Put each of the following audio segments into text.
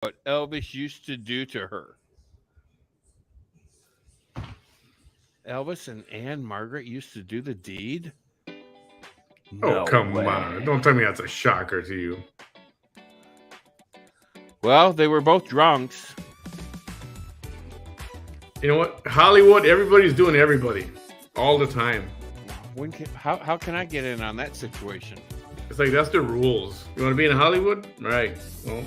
what Elvis used to do to her. Elvis and Anne Margaret used to do the deed? Oh, No come on. way. Don't tell me that's a shocker to you. Well, they were both drunks. You know what? Hollywood, everybody's doing everybody all the time. How can I get in on that situation? It's like that's the rules. You want to be in Hollywood? Right. Well,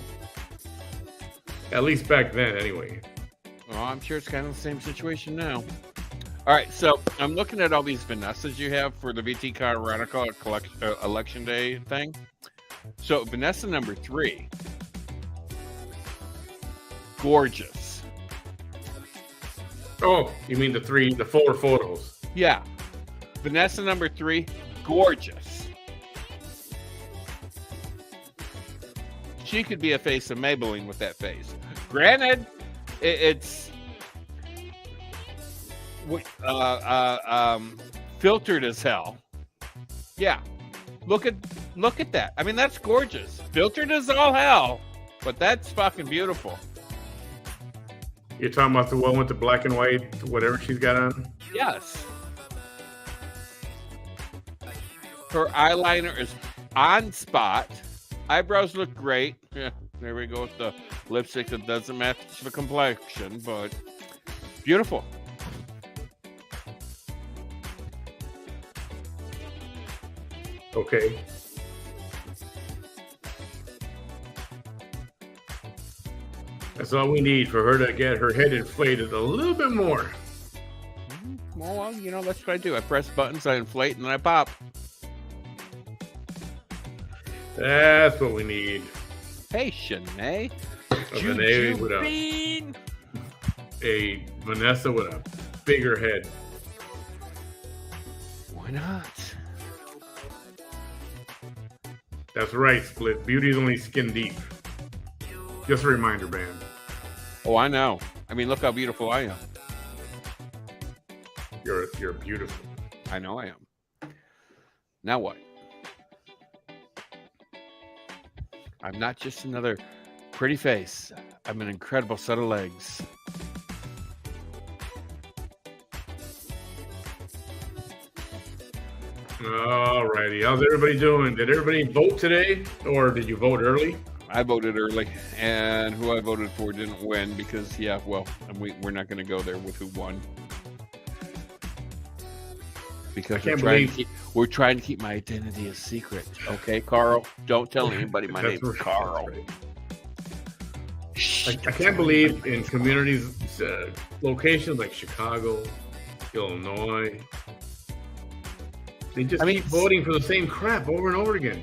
at least back then, anyway. Well, I'm sure it's kind of the same situation now. All right, so I'm looking at all these Vanessas you have for the VT Chronicles election day thing. So Vanessa number 3, gorgeous. Oh, you mean the 4 photos? Yeah, Vanessa number 3, gorgeous. She could be a face of Maybelline with that face. Granted, it's filtered as hell. Yeah, look at that. I mean, that's gorgeous. Filtered as all hell, but that's fucking beautiful. You're talking about the one with the black and white, whatever she's got on? Yes. Her eyeliner is on spot. Eyebrows look great. Yeah, there we go with the lipstick that doesn't match the complexion, but beautiful. Okay. That's all we need for her to get her head inflated a little bit more. Well, you know, that's what I do. I press buttons, I inflate, and then I pop. That's what we need. Hey, Shanae. Shanae with a Vanessa with a bigger head. Why not? That's right, Split. Beauty's only skin deep. Just a reminder, man. Oh, I know. I mean, look how beautiful I am. You're beautiful. I know I am. Now what? I'm not just another pretty face. I'm an incredible set of legs. Alrighty. How's everybody doing? Did everybody vote today? Or did you vote early? I voted early, and who I voted for didn't win because, yeah, well, we're not going to go there with who won. Because we're trying to keep my identity a secret. Okay, Carl? Don't tell anybody my name's Carl. Right. I can't believe in communities, locations like Chicago, Illinois, they just keep voting for the same crap over and over again.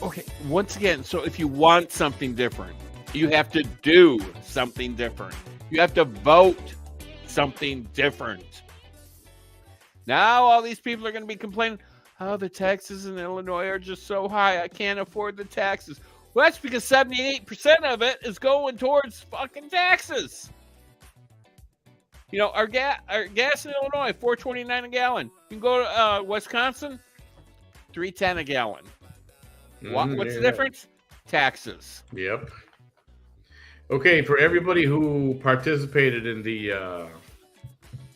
Okay, once again, so if you want something different, you have to do something different. You have to vote something different. Now all these people are going to be complaining, oh, the taxes in Illinois are just so high, I can't afford the taxes. Well, that's because 78% of it is going towards fucking taxes. You know, our gas in Illinois, $4.29 a gallon. You can go to Wisconsin, $3.10 a gallon. What's the difference? Taxes. Yep. Okay, for everybody who participated in the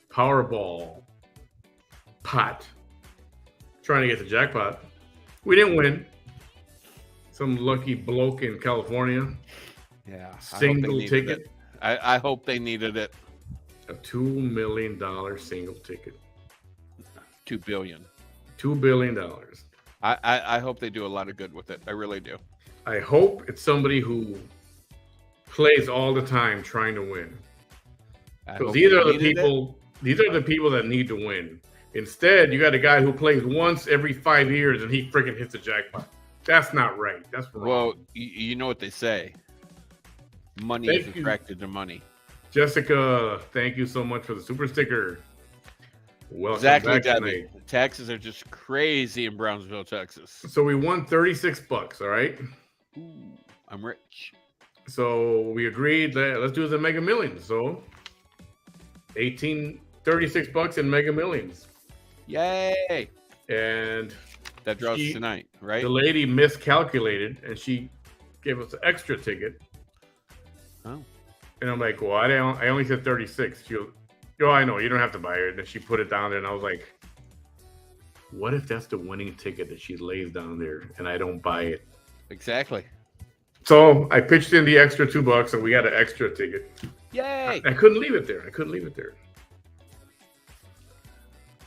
Powerball pot, trying to get the jackpot, we didn't win. Some lucky bloke in California. Yeah. Single ticket. I hope they needed it. A $2 million single ticket. $2 billion. $2 billion. I hope they do a lot of good with it. I really do. I hope it's somebody who plays all the time trying to win. Because these are the people that need to win. Instead, you got a guy who plays once every 5 years and he freaking hits the jackpot. That's not right. That's wrong. Well, you know what they say. Money is attracted to money. Jessica, thank you so much for the super sticker. Welcome exactly, back Debbie. tonight. The taxes are just crazy in Brownsville, Texas. So we won $36, all right? Ooh, I'm rich. So we agreed that let's do the Mega Millions. So $36 in Mega Millions. Yay! And that draws tonight, right? The lady miscalculated and she gave us an extra ticket. Oh. And I'm like, well, I only said 36. She goes, oh, I know. You don't have to buy it. And then she put it down there, and I was like, what if that's the winning ticket that she lays down there, and I don't buy it? Exactly. So I pitched in the extra $2, and we got an extra ticket. Yay! I couldn't leave it there.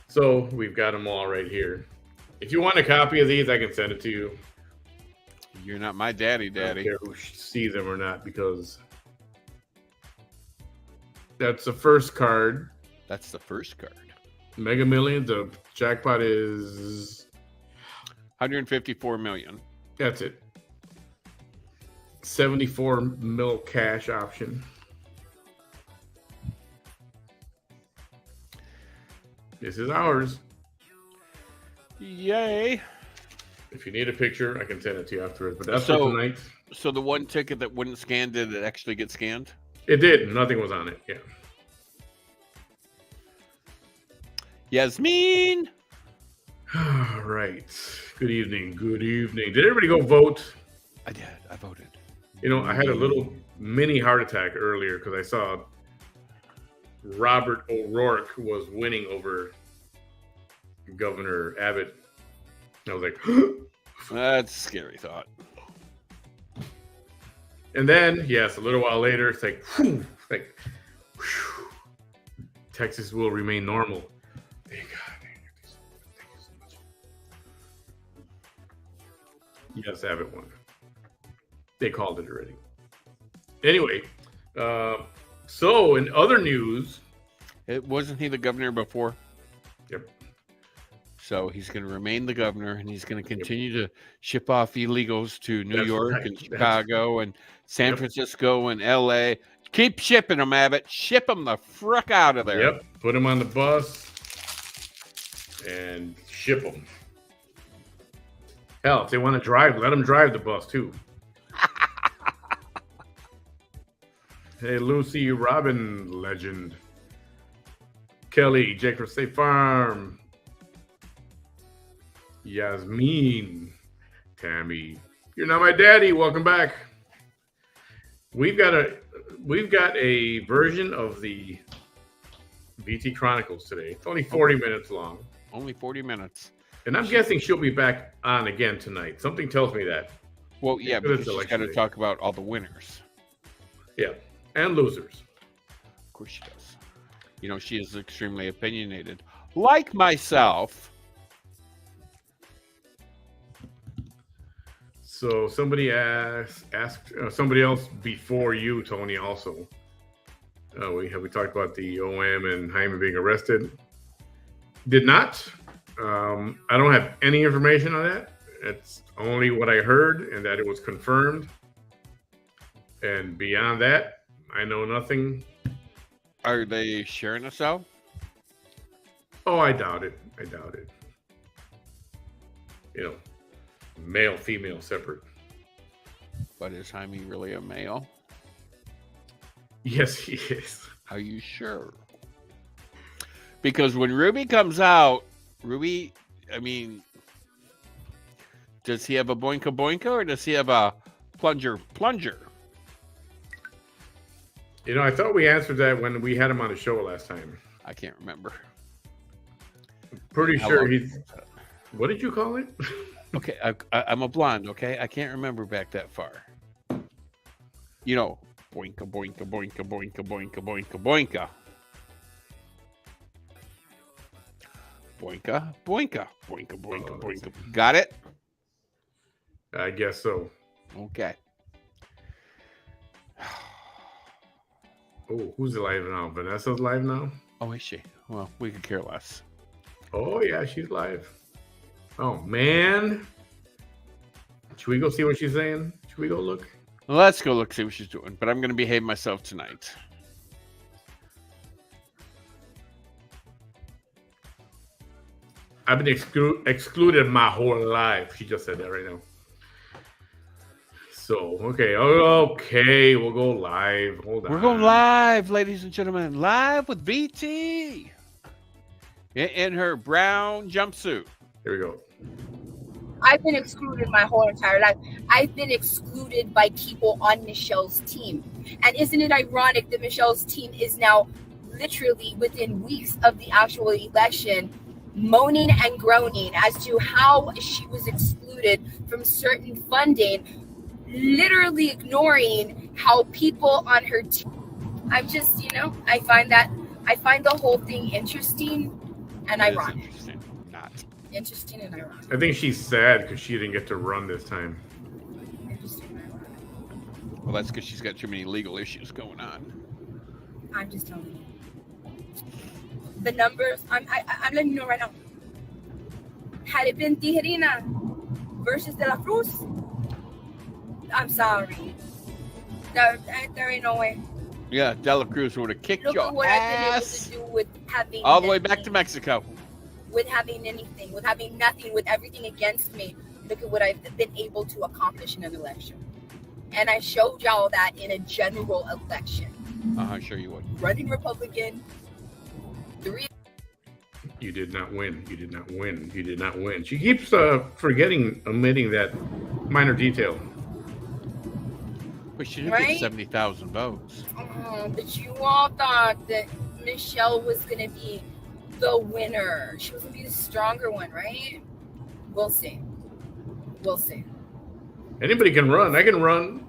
So we've got them all right here. If you want a copy of these, I can send it to you. You're not my daddy. I don't care who sees them or not, because that's the first card. That's the first card. Mega Millions. The jackpot is 154 million. That's it. 74 mil cash option. This is ours. Yay. If you need a picture, I can send it to you afterwards. But that's for tonight. So the one ticket that wouldn't scan, did it actually get scanned? It did. Nothing was on it. Yeah. Yasmin. All right. Good evening. Did everybody go vote? I did. I voted. You know, I had a little mini heart attack earlier because I saw Robert O'Rourke was winning over Governor Abbott. I was like, that's a scary thought. And then, yes, a little while later, it's like, whew, Texas will remain normal. Thank God. Thank you so much. Yes, Abbott won. They called it already. Anyway, so in other news, Wasn't he the governor before? Yep. So he's going to remain the governor, and he's going to continue to ship off illegals to New York and Chicago and San Francisco and L.A. Keep shipping them, Abbott. Ship them the frick out of there. Yep. Put them on the bus and ship them. Hell, if they want to drive, let them drive the bus too. Hey, Lucy Robin legend. Kelly, Jake from State Farm. Yasmin. Tammy. You're not my daddy. Welcome back. We've got a version of the VT Chronicles today. It's only 40 minutes long. Only 40 minutes. And I'm guessing she'll be back on again tonight. Something tells me that. Well, yeah, because she's got to talk about all the winners. Yeah, and losers. Of course she does. You know, she is extremely opinionated. Like myself. So somebody asked somebody else before you, Tony, also. We talked about the OM and Hyman being arrested. Did not. I don't have any information on that. It's only what I heard and that it was confirmed. And beyond that, I know nothing. Are they sharing a cell? Oh, I doubt it. You know, male, female, separate. But is Jaime really a male? Yes, he is. Are you sure? Because when Ruby comes out, does he have a boinka boinka or does he have a plunger? You know, I thought we answered that when we had him on the show last time. I can't remember. Pretty sure he's... What did you call it? Okay, I'm a blonde, okay? I can't remember back that far. You know, boinka, boinka, boinka, boinka, boinka, boinka, boinka. Boinka, boinka, boinka, boinka, boinka. Got it? I guess so. Okay. Oh, who's live now? Vanessa's live now? Oh, is she? Well, we could care less. Oh, yeah, she's live. Oh, man. Should we go see what she's saying? Should we go look? Let's go look, see what she's doing. But I'm going to behave myself tonight. I've been excluded my whole life. She just said that right now. So, okay, we'll go live. Hold on. We're going live, ladies and gentlemen. Live with VT. In her brown jumpsuit. Here we go. I've been excluded my whole entire life. I've been excluded by people on Michelle's team. And isn't it ironic that Michelle's team is now literally within weeks of the actual election moaning and groaning as to how she was excluded from certain funding, literally ignoring how people on her team. I'm just, I find the whole thing interesting and ironic. Interesting and ironic. I think she's sad because she didn't get to run this time. Interesting and ironic. Well, that's because she's got too many legal issues going on. I'm just telling you. The numbers, I'm letting you know right now. Had it been Tijerina versus De La Cruz, I'm sorry. There ain't no way. Yeah, De La Cruz would have kicked Look your at what ass I've been able to do with having all the way back to Mexico. With having anything, with having nothing, with everything against me. Look at what I've been able to accomplish in an election. And I showed y'all that in a general election. Sure you would. Running Republican. You did not win. You did not win. You did not win. She keeps omitting that minor detail. But she did get 70,000 votes. But you all thought that Michelle was going to be the winner. She was going to be the stronger one, right? We'll see. We'll see. Anybody can run. I can run.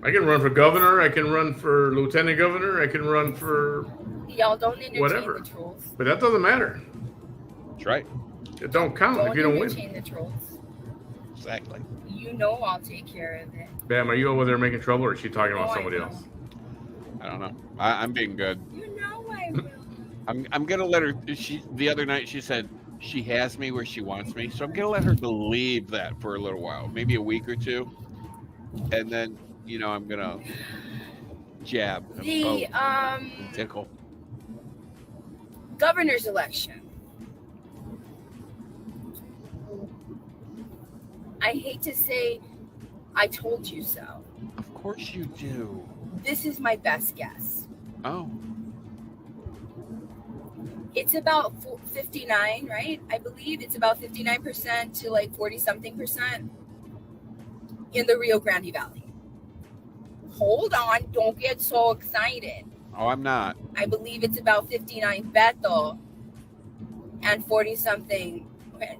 I can run for governor. I can run for lieutenant governor. I can run for y'all don't entertain whatever. The trolls. But that doesn't matter. That's right. It don't count if you don't win. Don't entertain the trolls. Exactly. You know I'll take care of it. Bam, are you over there making trouble, or is she talking about somebody else? I don't know. I'm being good. You know I will. I'm gonna let her. The other night she said she has me where she wants me, so I'm gonna let her believe that for a little while, maybe a week or two, and then I'm gonna jab the tickle. Governor's election. I hate to say I told you so. Of course you do. This is my best guess. Oh. It's about 59, right? I believe it's about 59% to like 40-something% in the Rio Grande Valley. Hold on. Don't get so excited. Oh, I'm not. I believe it's about 59 Beto and 40-something.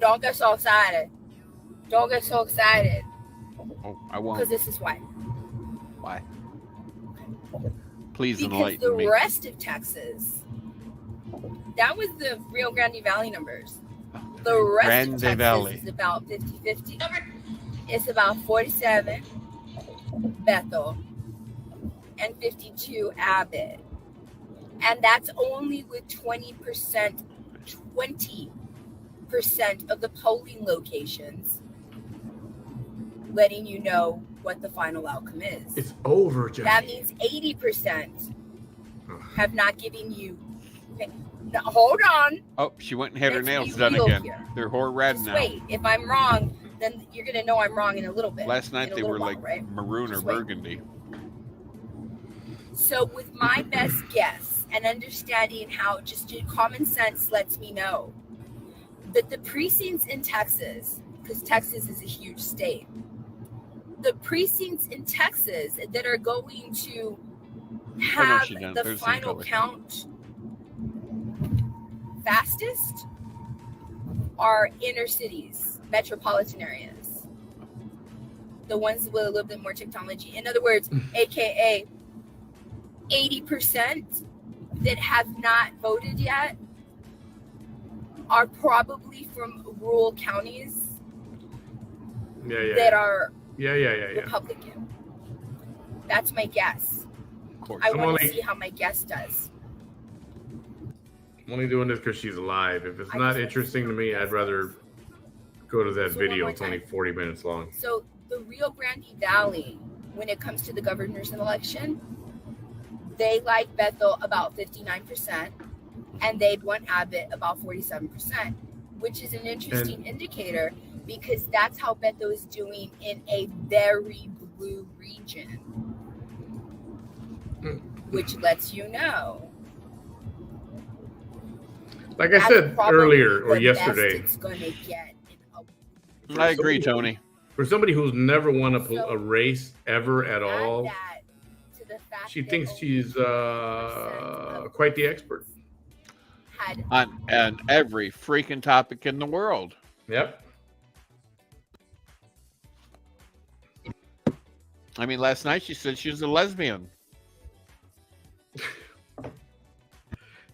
Don't get so excited. Don't get so excited. Oh, I won't. Because this is why. Why? Please enlighten me. Because the rest of Texas, that was the Rio Grande Valley numbers. The rest of Texas Valley is about 50-50. It's about 47 Beto and 52 Abbott. And that's only with 20% of the polling locations letting you know what the final outcome is. It's over, Jackie. That means 80% have not given you. Okay, now, hold on. Oh, she went and had her nails done again. Here. They're red now. Wait, if I'm wrong, then you're going to know I'm wrong in a little bit. Last night they were like maroon or burgundy. So with my best guess and understanding how just common sense lets me know that the precincts in Texas, because Texas is a huge state, the precincts in Texas that are going to have the final count fastest are inner cities, metropolitan areas. The ones with a little bit more technology. In other words, AKA 80% that have not voted yet are probably from rural counties that are Republican. That's my guess. Of course. I want to see how my guess does. I'm only doing this because she's alive. If it's not interesting to me, I'd rather go to that video. It's only 40 minutes long. So the Rio Grande Valley, when it comes to the governor's election, they like Beto about 59%, and they'd want Abbott about 47%, which is an interesting indicator because that's how Beto is doing in a very blue region, which lets you know. Like I said earlier or yesterday, it's going to get in a I agree, Tony. For somebody who's never won a race ever at Add all, that to the fact she that thinks only she's 2% of quite the expert. had On every freaking topic in the world. Yep. I mean, last night she said she was a lesbian.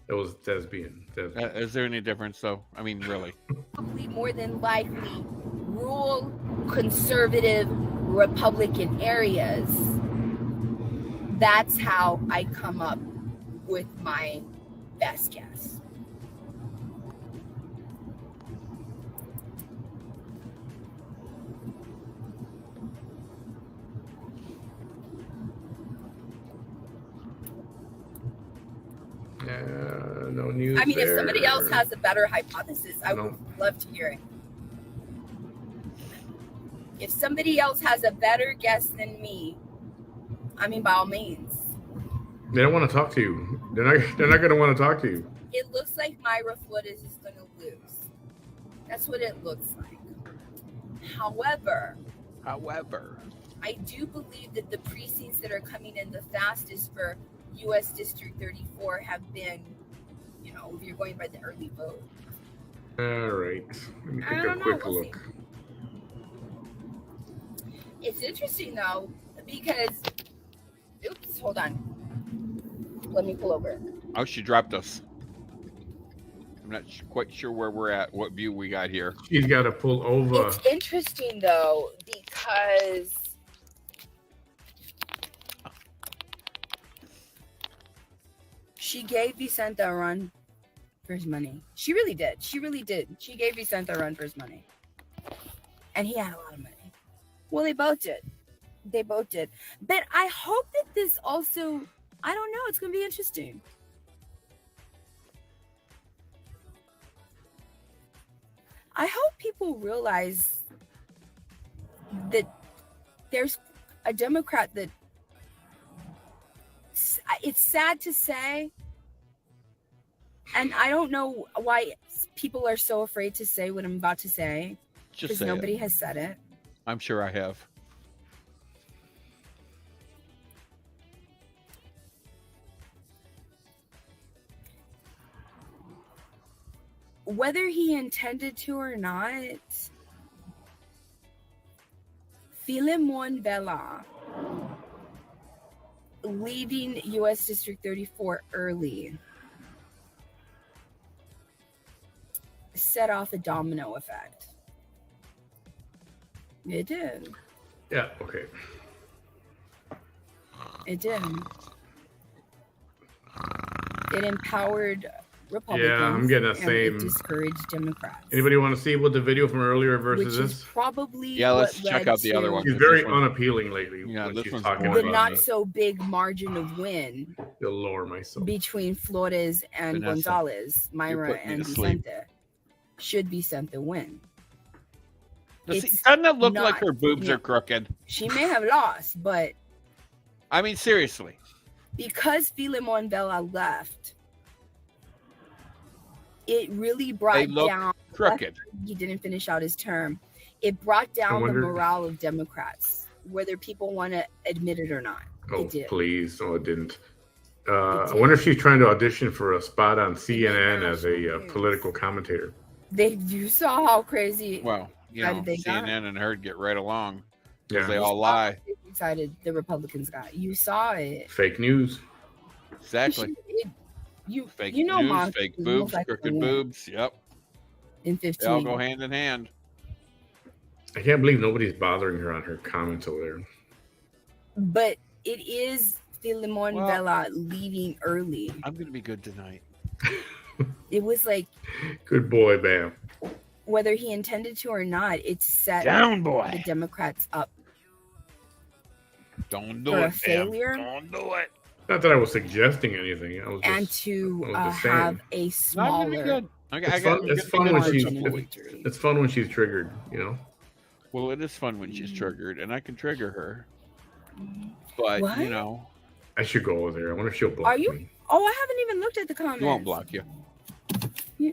That was thespian. Is there any difference, though? I mean, really. probably more than likely rural conservative Republican areas. That's how I come up with my best guess. No news. I mean, there. if somebody else has a better hypothesis, I would love to hear it. If somebody else has a better guess than me, I mean, by all means. They don't want to talk to you. They're not going to want to talk to you. It looks like Myra Flores is going to lose. That's what it looks like. However, I do believe that the precincts that are coming in the fastest for U.S. District 34 have been, if you're going by the early vote. All right. Let me take a quick look. It's interesting, though, because... Oops, hold on. Let me pull over. Oh, she dropped us. I'm not quite sure where we're at, what view we got here. She's got to pull over. It's interesting, though, because... she gave Vicente a run for his money. She really did. She gave Vicente a run for his money. And he had a lot of money. Well, they both did. But I hope that this also, I don't know, it's going to be interesting. I hope people realize that there's a Democrat that, it's sad to say, and I don't know why people are so afraid to say what I'm about to say, because nobody has said it. I'm sure I have. Whether he intended to or not, Philemon Vela leaving U.S. District 34 early set off a domino effect. It did. Yeah, okay. It did. It empowered Republicans. Yeah, I'm getting the same. It discouraged Democrats. Anybody want to see what the video from earlier versus Which this? is probably let's check out the other one. She's very unappealing lately. Yeah, when this she's one's talking boring. the about not so big margin of win the lower myself. between Flores and Vanessa, Gonzalez, Myra put me and to sleep. Vicente. Should Vicente win? Doesn't it look like her boobs are crooked? She may have lost, but I mean, seriously. because Philemon Vela left, it really brought down crooked. He didn't finish out his term. It brought down the morale of Democrats, whether people want to admit it or not. Oh, it did. please. No, it didn't. I wonder if she's trying to audition for a spot on CNN as a political commentator. You saw how crazy. Well, CNN and her get right along because they Yeah. all lie. Excited the Republicans got. You saw it. Fake news. Exactly. Fake news, Monty fake was boobs, most likely crooked to win boobs. Yep. In 15. They all go hand in hand. I can't believe nobody's bothering her on her comments over there. But it is Philemon Vela leaving early. I'm going to be good tonight. It was like, good boy, Bam. whether he intended to or not, it set Down, boy. the Democrats up Don't do for it, a failure. Don't do it. Not that I was suggesting anything. I was just, And to I was just saying. have a smaller. It's fun when she's. It's fun when she's triggered. You know. Well, it is fun when she's triggered, and I can trigger her. But What? I should go over there. I wonder if she'll block me. Oh, I haven't even looked at the comments. She won't block you. Yeah.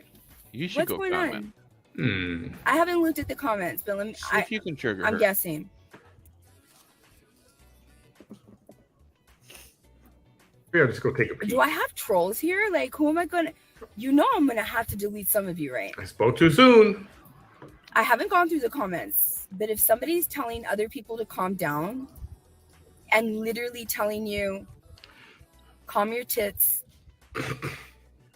You should What's go going comment. on? I haven't looked at the comments, but See if you can trigger I'm her. guessing. Yeah, just go take a peek. Do I have trolls here? Like, who am I gonna? You know, I'm gonna have to delete some of you, right? I spoke too soon. I haven't gone through the comments, but if somebody's telling other people to calm down and literally telling you, calm your tits,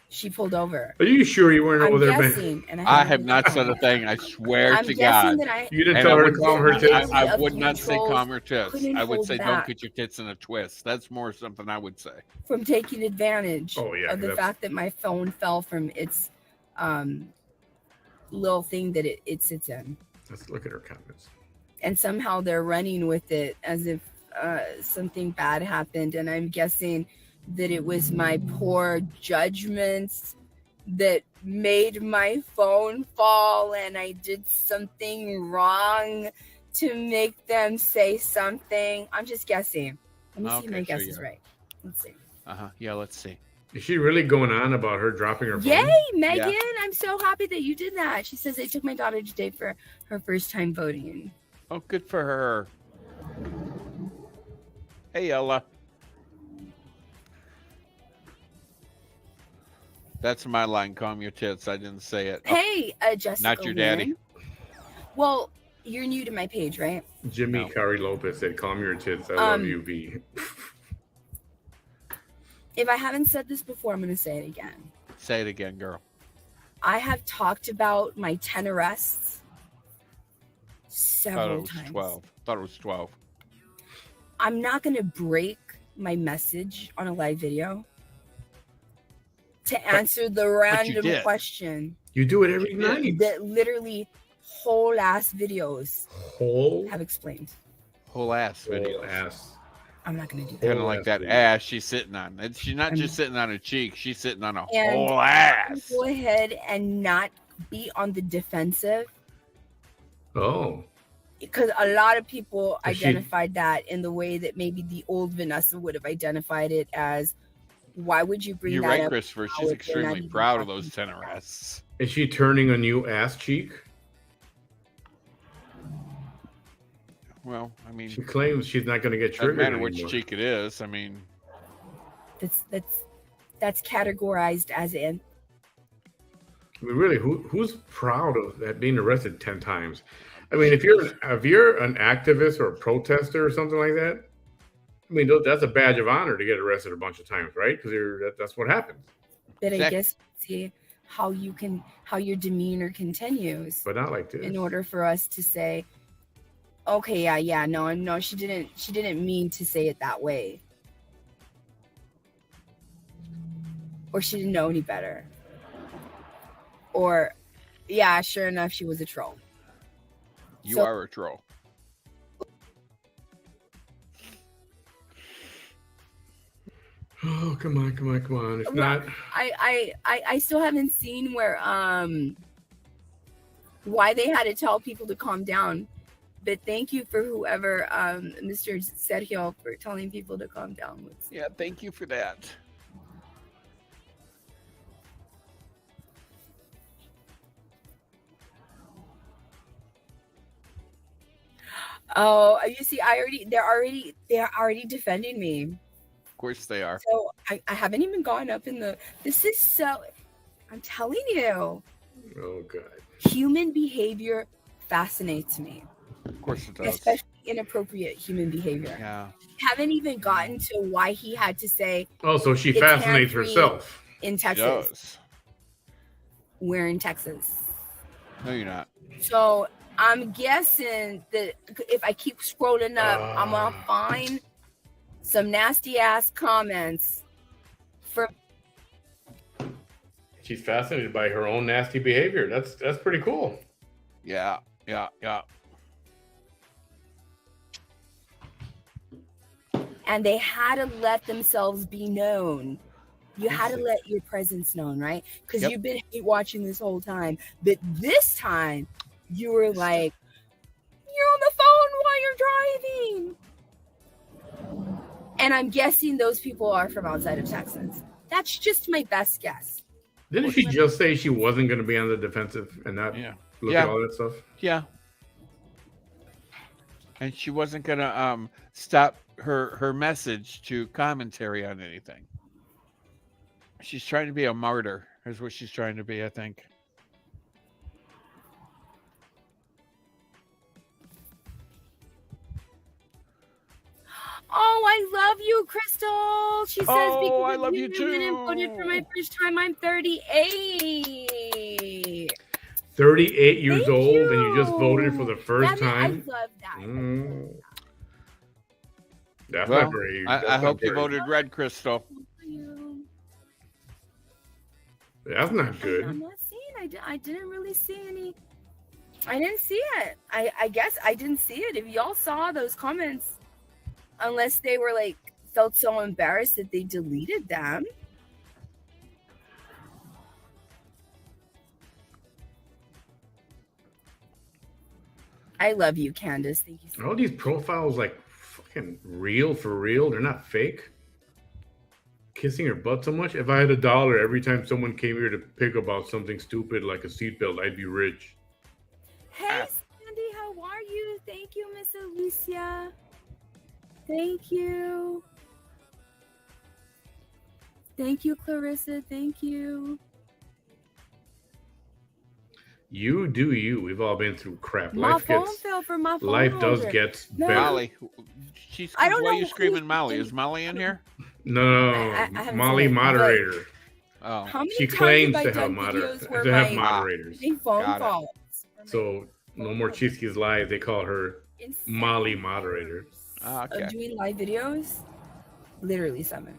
she pulled over. Are you sure you weren't over there, guessing, man? I have not said a thing. I swear to God. You didn't tell her to calm her tits? I would not say calm her tits. I would say back. don't get your tits in a twist. That's more something I would say. From taking advantage of the that's... fact that my phone fell from its little thing that it sits in. Let's look at her comments. And somehow they're running with it as if something bad happened. And I'm guessing that it was my poor judgments that made my phone fall and I did something wrong to make them say something. I'm just guessing. Let me see if my guess is right. Let's see. Yeah, let's see. Is she really going on about her dropping her phone? Yay, Megan. Yeah. I'm so happy that you did that. She says I took my daughter today for her first time voting. Oh, good for her. Hey, Ella. That's my line. Calm your tits. I didn't say it. Hey, Jessica. Not your daddy. Well, you're new to my page, right? Jimmy Kari Lopez said, calm your tits. I love you, V. If I haven't said this before, I'm going to say it again. Say it again, girl. I have talked about my 10 arrests several times. 12. Thought it was 12. I'm not going to break my message on a live video to answer the random question. You do it every night. That literally whole ass videos have explained. Whole ass videos. I'm not going to do that. Kind of like that ass she's sitting on. And she's not just sitting on a cheek. She's sitting on a whole ass. Go ahead and not be on the defensive. Oh. Because a lot of people identified that in the way that maybe the old Vanessa would have identified it as, why would you bring that up? You're right, Christopher. She's extremely proud of those 10 arrests. Is she turning a new ass cheek? Well, I mean, she claims she's not going to get triggered. Doesn't matter which cheek it is. I mean, that's categorized as in. I mean, really, who's proud of that being arrested 10 times? I mean, if you're an activist or a protester or something like that, I mean, that's a badge of honor to get arrested a bunch of times, right? Because that's what happens. But I guess see how your demeanor continues, but not like this. In order for us to say, okay, no, she didn't mean to say it that way, or she didn't know any better, or sure enough, she was a troll. You are a troll. Oh, come on. If not, I still haven't seen where why they had to tell people to calm down. But thank you for whoever Mr. Sergio for telling people to calm down. Yeah, thank you for that. Oh, you see, they're already defending me. Of course they are. So I haven't even gone up in the. This is so. I'm telling you. Oh God. Human behavior fascinates me. Of course it does. Especially inappropriate human behavior. Yeah. Haven't even gotten to why he had to say. Oh, so she fascinates herself. In Texas. We're in Texas. No, you're not. So I'm guessing that if I keep scrolling up, I'm gonna find some nasty ass comments from. She's fascinated by her own nasty behavior. That's pretty cool. Yeah. And they had to let themselves be known. You had to let your presence known, right? Because you've been hate watching this whole time. But this time, you were like, you're on the phone while you're driving. And I'm guessing those people are from outside of Texas. That's just my best guess. Didn't she just say she wasn't going to be on the defensive and not look at all that stuff. Yeah. And she wasn't gonna stop her message to commentary on anything. She's trying to be a martyr, is what she's trying to be, I think. Oh, I love you, Crystal. She says, "Oh, I love you too." And voted for my first time. I'm 38. 38 years old, and you just voted for the first time. I love that. That's not very. I hope you voted red, Crystal. That's not good. I'm not seeing. I didn't really see any. I didn't see it. I guess I didn't see it. If y'all saw those comments, unless they were like felt so embarrassed that they deleted them. I love you, Candace. Thank you so much. All these profiles like fucking real for real. They're not fake. Kissing her butt so much. If I had $1 every time someone came here to pick about something stupid like a seatbelt, I'd be rich. Hey, Sandy, how are you? Thank you, Miss Alicia. Thank you. Thank you, Clarissa. Thank you. You do you. We've all been through crap. My phone fell for my phone. Life does get better. Molly. I don't know why are you screaming Molly? Is Molly in here? No, I Molly moderator. Oh. How many She times claims have I to have, done videos where have my moderators. phone Got it. falls? So no more Cheeskies Live. They call her Molly moderator. Okay. Doing live videos? Literally 7.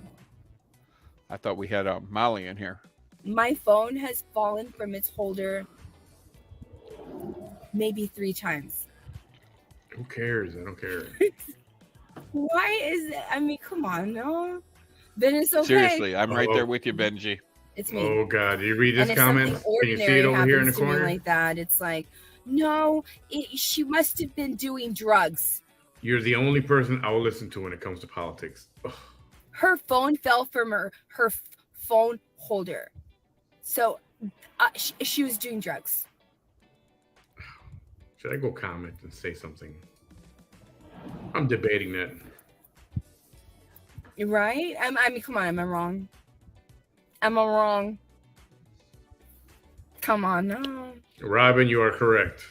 I thought we had Molly in here. My phone has fallen from its holder maybe 3 times. Who cares? I don't care. Why is it? I mean, come on, no. Then it's okay. Seriously, I'm right there with you, Benji. It's me. Oh God! Did you read And this if comment? something Can you see it ordinary over here in the happens to me corner? like that, it's like, no, she must have been doing drugs. You're the only person I will listen to when it comes to politics. Ugh. Her phone fell from her phone holder, so she was doing drugs. Should I go comment and say something? I'm debating that. Right? I mean, come on, am I wrong? Am I wrong? Come on, no. Robin, you are correct.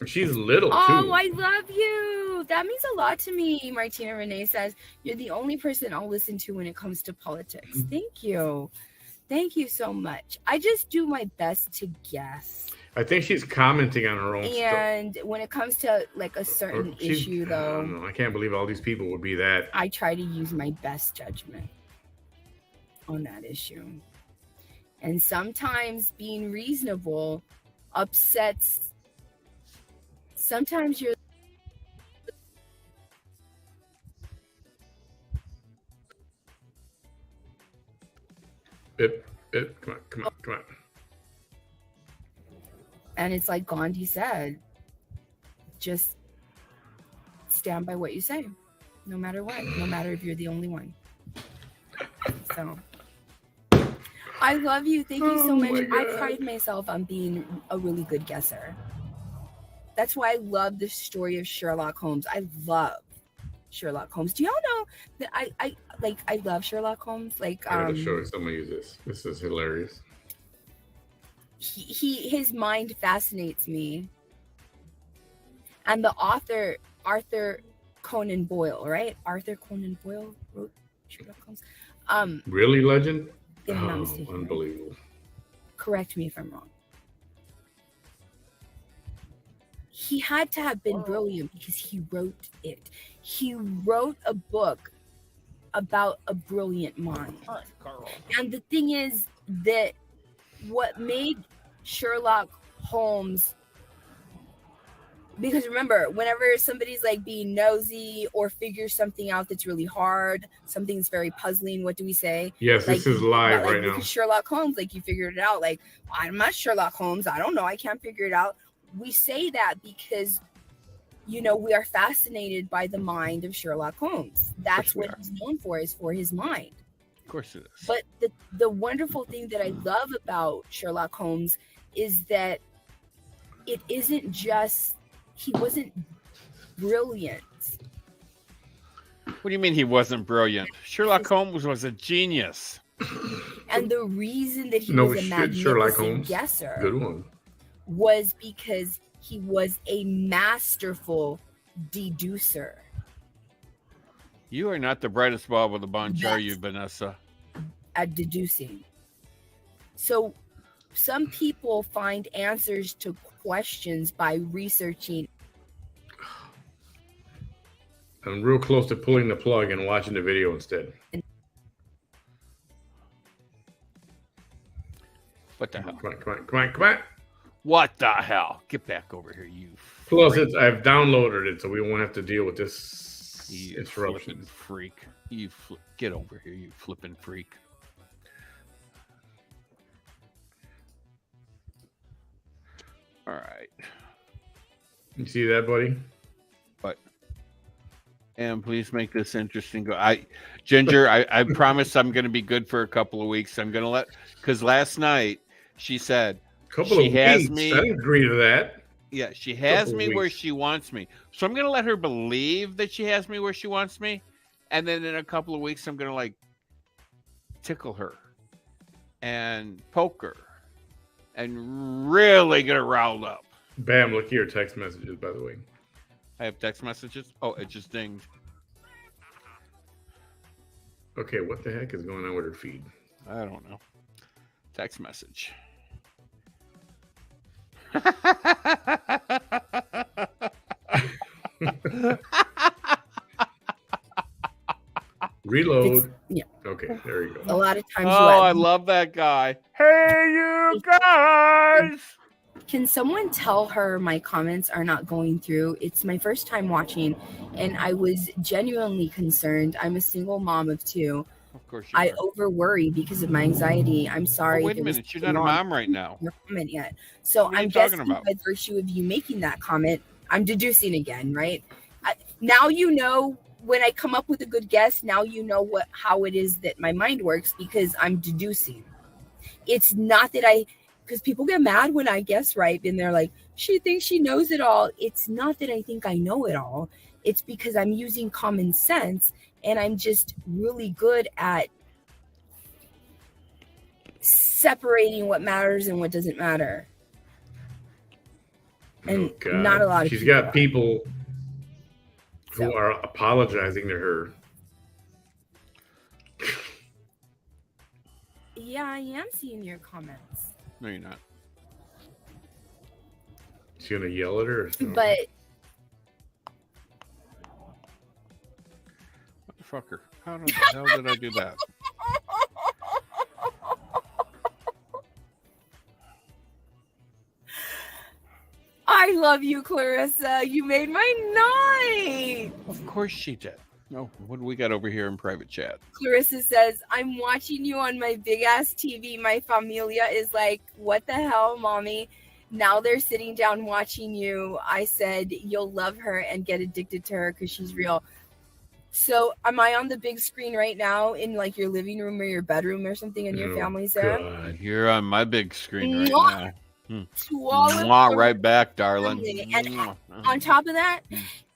She's little too. Oh, I love you. That means a lot to me. Martina Renee says, you're the only person I'll listen to when it comes to politics. Thank you. Thank you so much. I just do my best to guess. I think she's commenting on her own stuff. And when it comes to like a certain issue, though, I don't know. I can't believe all these people would be that. I try to use my best judgment on that issue. And sometimes being reasonable upsets. Sometimes you're. Come on. And it's like Gandhi said, just stand by what you say, no matter what, no matter if you're the only one. So I love you. Thank you so much. I pride myself on being a really good guesser. That's why I love the story of Sherlock Holmes. I love Sherlock Holmes. Do y'all know that I love Sherlock Holmes? Like, I gotta show someone use this. This is hilarious. His mind fascinates me. And the author, Arthur Conan Doyle, right? Arthur Conan Doyle wrote Sherlock Holmes. Really, legend? If I'm not mistaken, unbelievable. Right? Correct me if I'm wrong. He had to have been brilliant because he wrote it. He wrote a book about a brilliant mind. And the thing is that what made Sherlock Holmes, because remember, whenever somebody's like being nosy or figures something out that's really hard, something's very puzzling, what do we say? Yes, like, this is live right now. Sherlock Holmes, like you figured it out. Like, I'm not Sherlock Holmes. I don't know. I can't figure it out. We say that because, you know, we are fascinated by the mind of Sherlock Holmes. That's what he's known for, is for his mind. course it is. But the wonderful thing that I love about Sherlock Holmes is that it isn't just, he wasn't brilliant. What do you mean he wasn't brilliant? Sherlock Holmes was a genius. And the reason that he was a magnificent guesser Good one. was because he was a masterful deducer. You are not the brightest bulb of the bunch, are you, Vanessa? At deducing. So some people find answers to questions by researching. I'm real close to pulling the plug and watching the video instead. What the hell? Come on. What the hell? Get back over here, you. Plus, I've downloaded it, so we won't have to deal with this interruption. Freak. Get over here, you flipping freak. All right. You see that, buddy? What? And please make this interesting. Ginger, I promise I'm going to be good for a couple of weeks. I'm going to because last night she said she has me. I agree to that. Yeah, she has me where she wants me. So I'm going to let her believe that she has me where she wants me. And then in a couple of weeks, I'm going to tickle her and poke her and really get her riled up. Bam, look at your text messages, by the way. I have text messages? Oh, it just dinged. Okay, what the heck is going on with her feed? I don't know. Text message. Reload. Yeah. Okay, there you go. A lot of times. I love that guy. Hey, you guys! Can someone tell her my comments are not going through? It's my first time watching, and I was genuinely concerned. I'm a single mom of 2. Of course I over worry because of my anxiety. I'm sorry. Wait a minute, you're not a mom right now. Your comment yet. So I'm guessing by virtue of you making that comment, I'm deducing again, right? Now you know when I come up with a good guess. Now you know how it is that my mind works because I'm deducing. It's not that because people get mad when I guess right, and they're like, she thinks she knows it all. It's not that I think I know it all. It's because I'm using common sense, and I'm just really good at separating what matters and what doesn't matter. And not a lot of She's got people who are apologizing to her. Yeah, I am seeing your comments. No, you're not. She's gonna yell at her? Or something? But Motherfucker. How the hell did I do that? I love you, Clarissa. You made my night. Of course she did. No, what do we got over here in private chat? Clarissa says, I'm watching you on my big ass TV. My familia is like, what the hell, mommy? Now they're sitting down watching you. I said, you'll love her and get addicted to her because she's real. So am I on the big screen right now in your living room or your bedroom or something and your family's there? God, you're on my big screen right now. Right back, darling. And on top of that,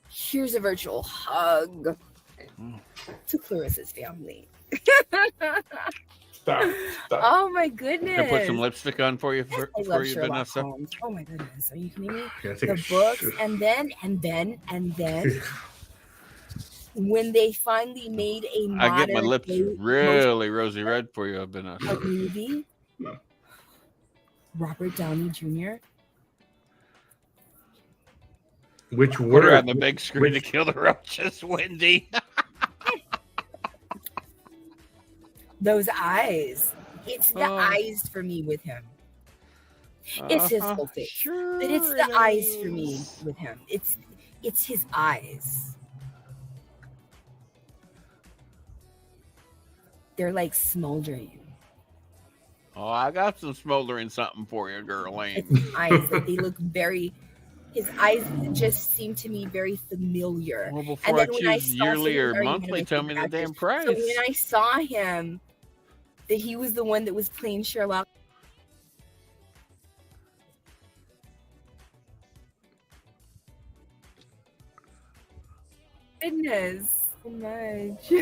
here's a virtual hug to Clarissa's family. Stop. Oh my goodness! Can I put some lipstick on for you, Vanessa? Holmes. Oh my goodness! Are you kidding me? The books, and then, when they finally made a modern, I get my lips really rosy red for you, Vanessa. A movie. Robert Downey Jr. Which Put word her on the big screen to kill the roaches, Wendy? Those eyes. It's the eyes for me with him. It's his whole face. Sure but it's the eyes for me with him. It's his eyes. They're like smoldering. Oh, I got some smoldering something for you, girlie. It's his eyes. They look his eyes just seem to me very familiar. Well, before I choose yearly or monthly, tell me the damn price. So when I saw him that he was the one that was playing Sherlock. Goodness, so much.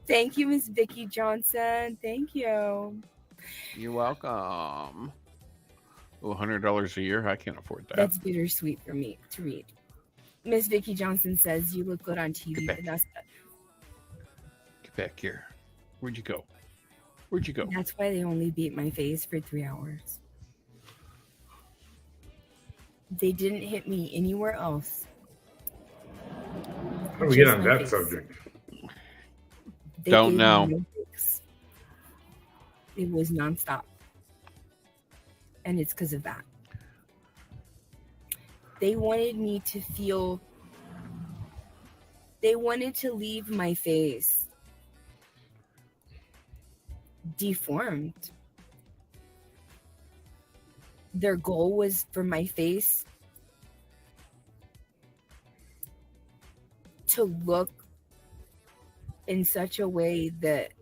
Thank you, Miss Vicky Johnson. Thank you. You're welcome. $100 a year? I can't afford that. That's bittersweet for me to read. Miss Vicky Johnson says you look good on TV, but that's Get back here. Where'd you go? Where'd you go? That's why they only beat my face for 3 hours. They didn't hit me anywhere else. How do we get on that subject? Don't know. It was nonstop. And it's because of that. They wanted me to feel, they wanted to leave my face deformed. Their goal was for my face to look in such a way that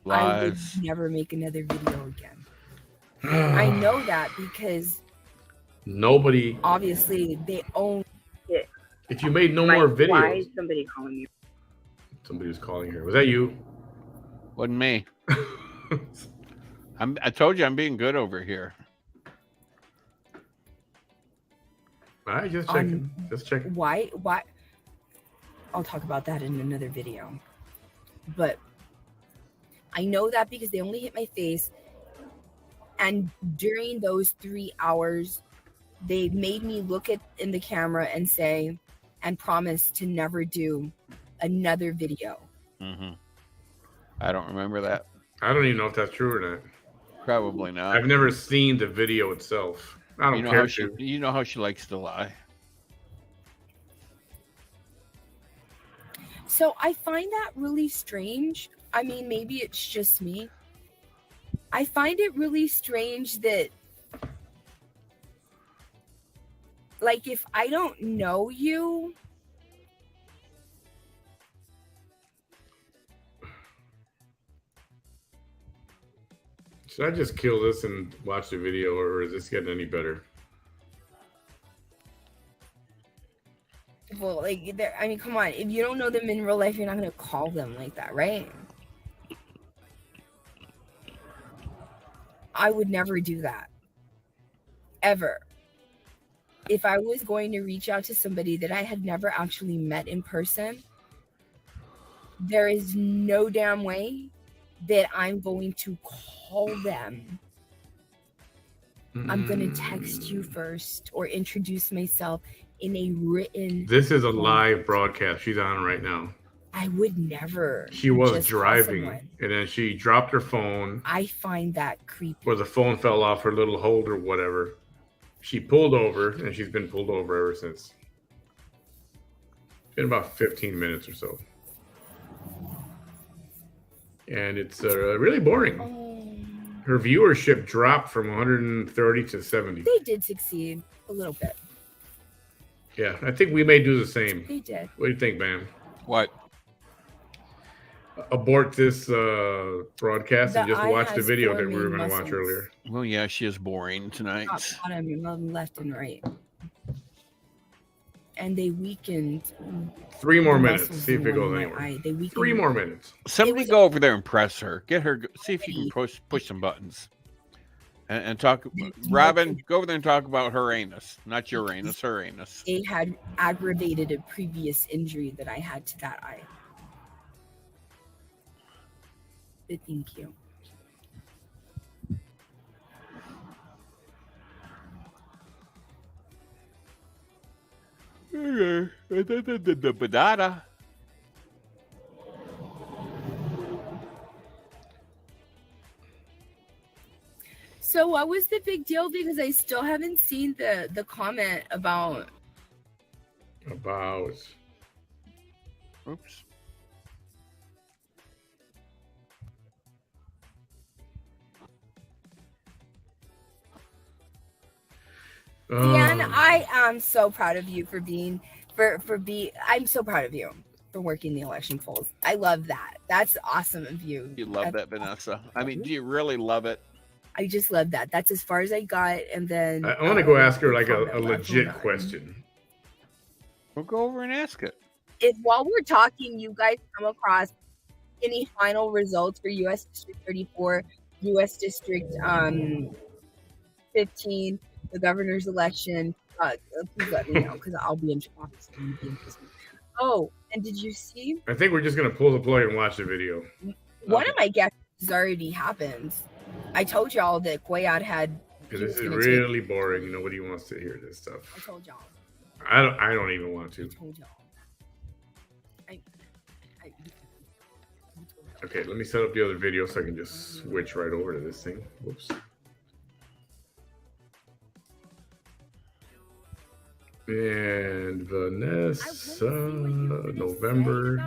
I would never make another video again. I know that because nobody, obviously, they own it. If you made no more videos. Why is somebody calling you? Somebody was calling her. Was that you? Wasn't me. I told you I'm being good over here. All right, just checking. Just checking. Why? I'll talk about that in another video. But I know that because they only hit my face. And during those 3 hours, they made me look in the camera and say, and promise to never do another video. Mm-hmm. I don't remember that. I don't even know if that's true or not. Probably not. I've never seen the video itself. I don't care to. You know how she likes to lie. So I find that really strange. I mean, maybe it's just me. I find it really strange that, like, if I don't know you, should I just kill this and watch the video, or is this getting any better? well, like, I mean, come on. If you don't know them in real life, you're not going to call them like that, right? I would never do that. Ever. If I was going to reach out to somebody that I had never actually met in person, there is no damn way that I'm going to call them. I'm going to text you first or introduce myself in a written... This is a live broadcast. She's on right now. I would never. She was driving, and then she dropped her phone. I find that creepy. Or the phone fell off her little holder, whatever. She pulled over, and she's been pulled over ever since. In about 15 minutes or so. And it's really boring. Her viewership dropped from 130 to 70. They did succeed a little bit. Yeah, I think we may do the same. They did. What do you think, Bam? What? Abort this broadcast and just watch the video that we were going to watch earlier. Well, yeah, she is boring tonight. Top, bottom, left, and right. And they weakened. 3 more minutes. See if it goes anywhere. 3 more minutes. Somebody go over there and press her. Get her. See if you can push some buttons. And talk. Robin, go over there and talk about her anus. Not your anus, her anus. They had aggravated a previous injury that I had to that eye. But thank you. So what was the big deal? Because I still haven't seen the comment about. Oops. Dan, I am so proud of you I'm so proud of you for working the election polls. I love that. That's awesome of you. You love that, Vanessa. I mean, do you really love it? I just love that. That's as far as I got. And then I want to go ask her like a legit question. We'll go over and ask it. If while we're talking, you guys come across any final results for U.S. District 34, U.S. District 15, the governor's election, please let me know because I'll be in office. Oh, and did you see? I think we're just going to pull the plug and watch the video. One of my guesses already happened. I told y'all that Cuellar had. Because this is really boring. Nobody wants to hear this stuff. I told y'all. I don't even want to. I told y'all. Okay, let me set up the other video so I can just switch right over to this thing. Whoops. And Vanessa, November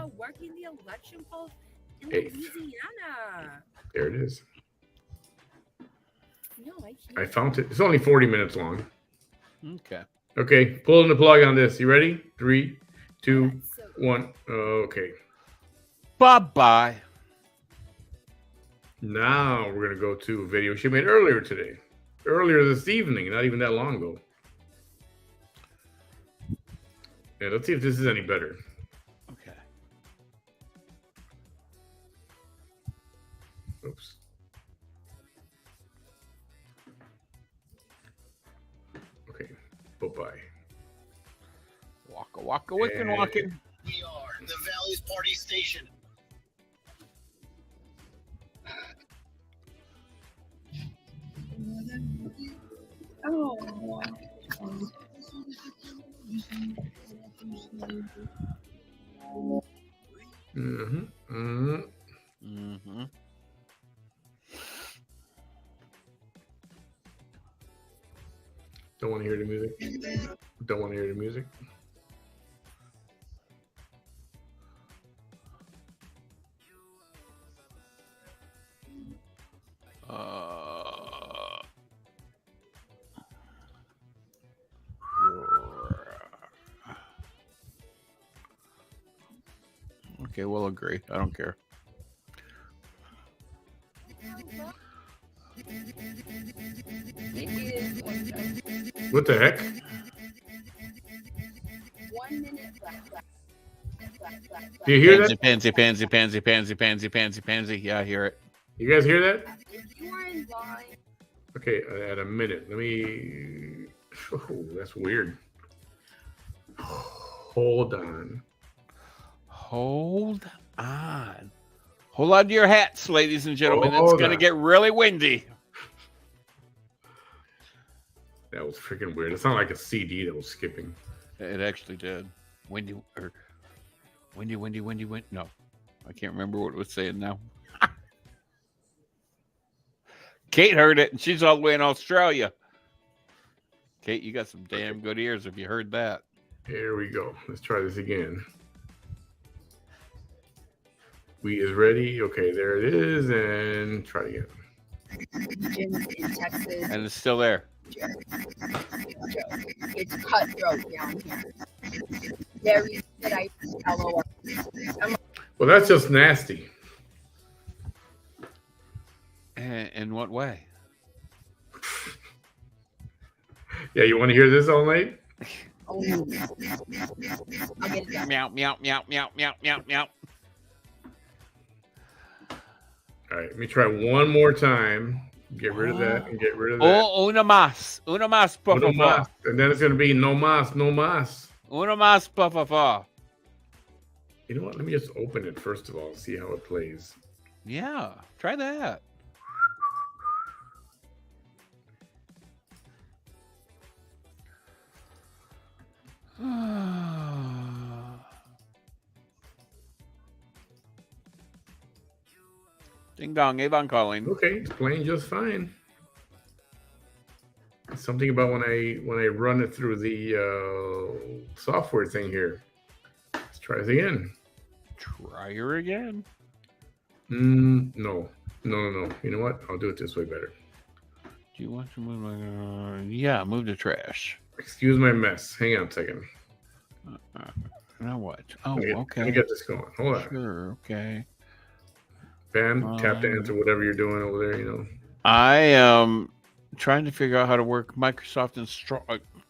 8th. There it is. No, I found it. It's only 40 minutes long. Okay. Okay, pulling the plug on this. You ready? 3, 2, 1. Okay. Bye-bye. Now we're going to go to a video she made earlier today. Earlier this evening, not even that long ago. Yeah, let's see if this is any better. Okay. Oops. Okay, bye-bye. Waka waka wickin' walking. We are the Valley's Party Station. Oh. Mm-hmm. Mm-hmm. Mm-hmm. Don't want to hear the music. Don't want to hear the music. Okay, we'll agree. I don't care. What the heck? 1 minute left. Do you hear that? Pansy, pansy, pansy, pansy, pansy, pansy, pansy. Yeah, I hear it. You guys hear that? You are in line. Okay, at a minute. Let me. Oh, that's weird. Hold on. Hold on. Hold on to your hats, ladies and gentlemen. It's Hold going to on. get really windy. That was freaking weird. It sounded like a CD that was skipping. It actually did. Windy. No, I can't remember what it was saying now. Kate heard it, and she's all the way in Australia. Kate, you got some damn good ears if you heard that. Here we go. Let's try this again. We is ready. Okay, there it is. And try it again. Jim's in Texas. And it's still there. It's cutthroat down here. Very that I LOL. Well, that's just nasty. In what way? Yeah, you want to hear this all night? Oh, I'll get it done. Meow, meow, meow, meow, meow, meow, meow. All right, let me try one more time. Get rid of that and get rid of that. Oh, una más, por Uno favor. más. And then it's going to be no más, no más. Una más, por favor. You know what? Let me just open it first of all and see how it plays. Yeah, try that. Ding dong, Avon calling. Okay, it's playing just fine. Something about when I run it through the software thing here. Let's try it again. Try her again. No. You know what? I'll do it this way better. Do you want to move my... yeah, move the trash. Excuse my mess. Hang on a second. Now what? Oh, Let me okay. get this going. Hold on. Sure. Okay. Ben, tap to answer whatever you're doing over there. I am trying to figure out how to work Microsoft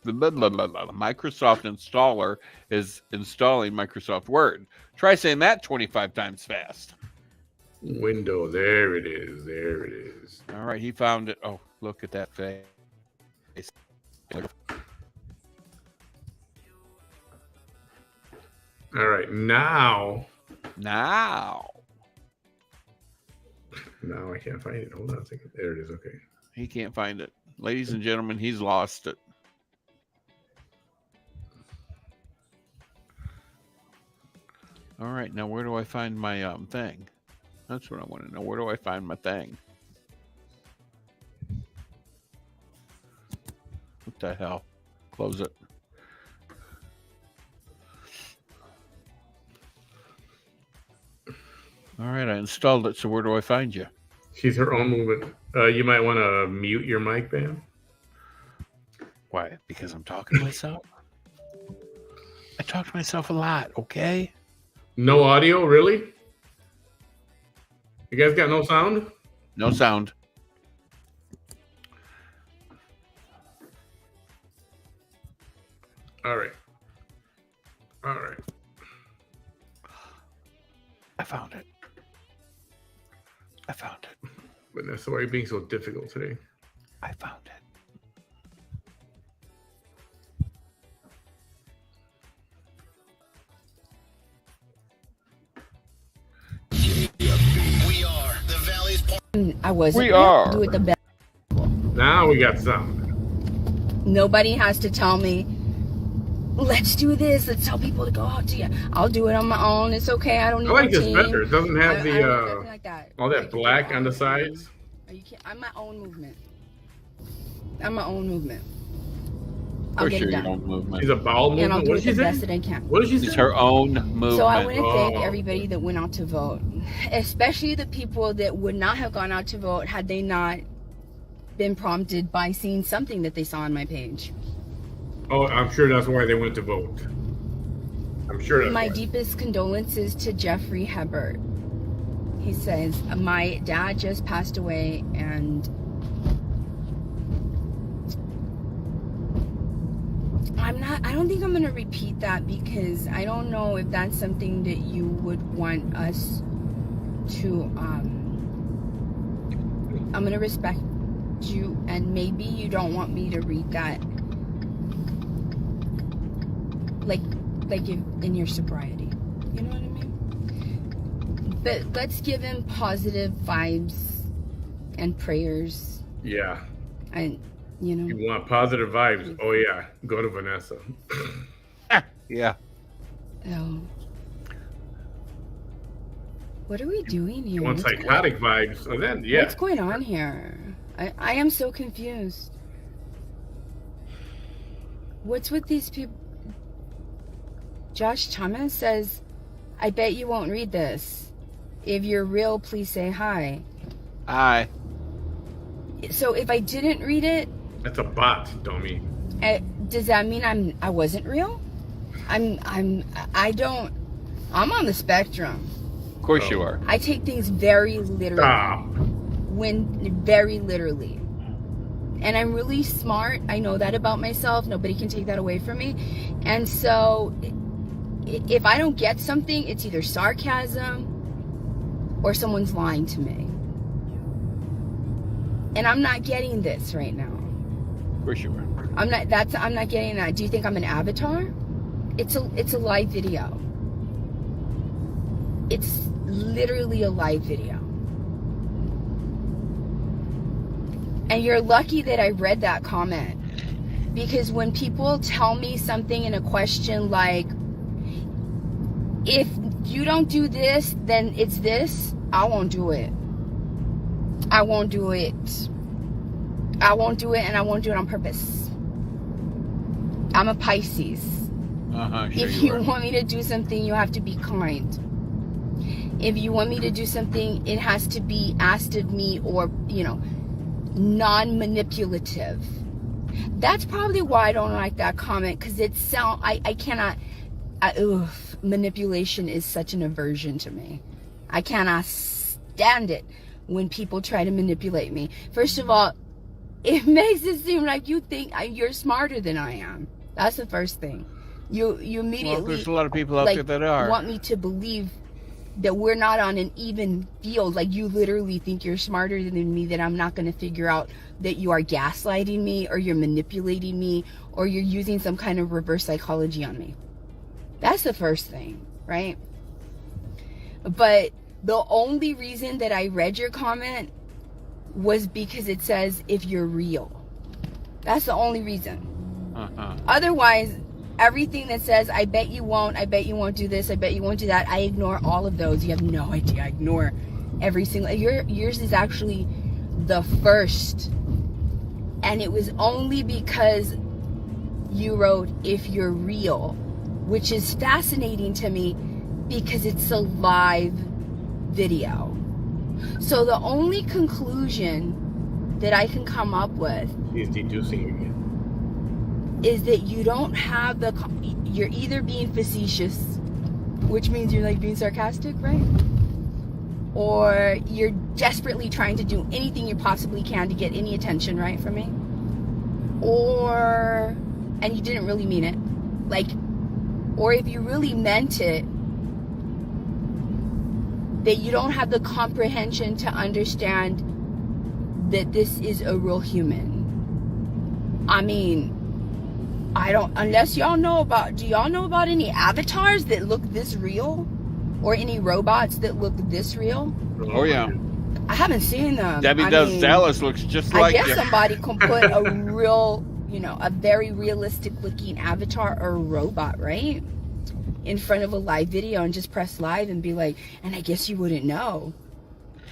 Microsoft Installer is installing Microsoft Word. Try saying that 25 times fast. Window. There it is. There it is. All right, he found it. Oh, look at that face. All right, now I can't find it. Hold on a second. There it is. Okay. He can't find it. Ladies and gentlemen, he's lost it. All right, now where do I find my thing? That's what I want to know. Where do I find my thing? What the hell? Close it. All right, I installed it. So where do I find you? She's her own movement. You might want to mute your mic, Bam. Why? Because I'm talking to myself? I talk to myself a lot, okay? No audio, really? You guys got no sound? No sound. All right. All right. I found it. I found it. Vanessa, why are you being so difficult today? I found it. We are the Valley's I wasn't. We are. Do it the best. Now we got sound. Nobody has to tell me, let's do this. Let's tell people to go out to you. I'll do it on my own. It's okay. I don't need I like a this team. better. It doesn't have I don't want nothing like that. all that Like, black you on the know, sides. Are you kidding? I'm my own movement. I'm my own movement. Of I'll course, get it your done. own movement. She's a bowel And I'll movement. do What it did she the best say? that I can. What did she It's say? her own movement. So I want to thank Oh. everybody that went out to vote, especially the people that would not have gone out to vote had they not been prompted by seeing something that they saw on my page. Oh, I'm sure that's why they went to vote. I'm sure that's My why. deepest condolences to Jeffrey Hebert. He says, my dad just passed away and I don't think I'm going to repeat that because I don't know if that's something that you would want us to, I'm going to respect you and maybe you don't want me to read that like in your sobriety. You know what I mean? But let's give him positive vibes and prayers. Yeah. And, you know. You want positive vibes? Oh, yeah. Go to Vanessa. Yeah. Oh. What are we doing here? You want psychotic vibes? Oh, then, yeah. What's going on here? I am so confused. What's with these people? Josh Thomas says, I bet you won't read this. If you're real, please say hi. Hi. So if I didn't read it, That's a bot, dummy. does that mean I wasn't real? I'm on the spectrum. Of course you are. I take things very literally. Stop. Very literally. And I'm really smart. I know that about myself. Nobody can take that away from me. And so if I don't get something, it's either sarcasm or someone's lying to me. And I'm not getting this right now. Of course you are. I'm not getting that. Do you think I'm an avatar? It's a live video. It's literally a live video. And you're lucky that I read that comment. Because when people tell me something in a question like, if you don't do this, then it's this, I won't do it. I won't do it. I won't do it, and I won't do it on purpose. I'm a Pisces. Sure If you want me to do something, you have to be kind. If you want me to do something, it has to be asked of me or, non-manipulative. That's probably why I don't like that comment, because I cannot, manipulation is such an aversion to me. I cannot stand it when people try to manipulate me. First of all, it makes it seem like you think you're smarter than I am. That's the first thing. You immediately, well, there's a lot of people out there that are. Want me to believe that we're not on an even field. Like, you literally think you're smarter than me, that I'm not going to figure out that you are gaslighting me, or you're manipulating me, or you're using some kind of reverse psychology on me. That's the first thing, right? But the only reason that I read your comment was because it says, if you're real. That's the only reason. Otherwise, everything that says, I bet you won't do this, I bet you won't do that, I ignore all of those. You have no idea. I ignore every single. Yours is actually the first. And it was only because you wrote, if you're real, which is fascinating to me because it's a live video. So the only conclusion that I can come up with is deducing again. Is that you don't have you're either being facetious, which means you're like being sarcastic, right? Or you're desperately trying to do anything you possibly can to get any attention, right, from me? And you didn't really mean it. Or if you really meant it, that you don't have the comprehension to understand that this is a real human. I mean, unless y'all know do y'all know about any avatars that look this real? Or any robots that look this real? Oh, yeah. I haven't seen them. Debbie Does Dallas looks just like you. I guess somebody can put a real, a very realistic looking avatar or robot, right? In front of a live video and just press live and be like, and I guess you wouldn't know.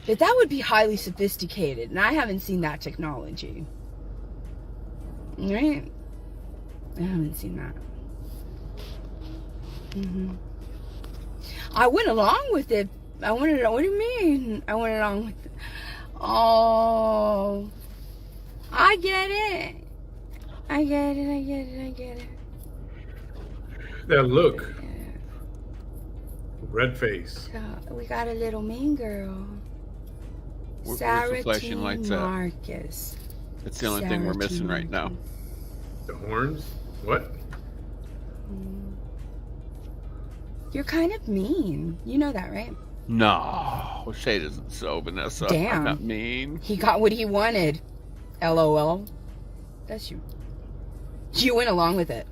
That would be highly sophisticated. And I haven't seen that technology. Right? I haven't seen that. I went along with it. What do you mean? I went along with it. Oh, I get it. I get it. That look. Red face. So we got a little mean girl. Where's the flashing lights at? Marcus. That's the only thing we're missing right now. The horns? What? You're kind of mean. You know that, right? No. Shade isn't so, Vanessa. Damn. I'm not mean. He got what he wanted. LOL. That's you. You went along with it.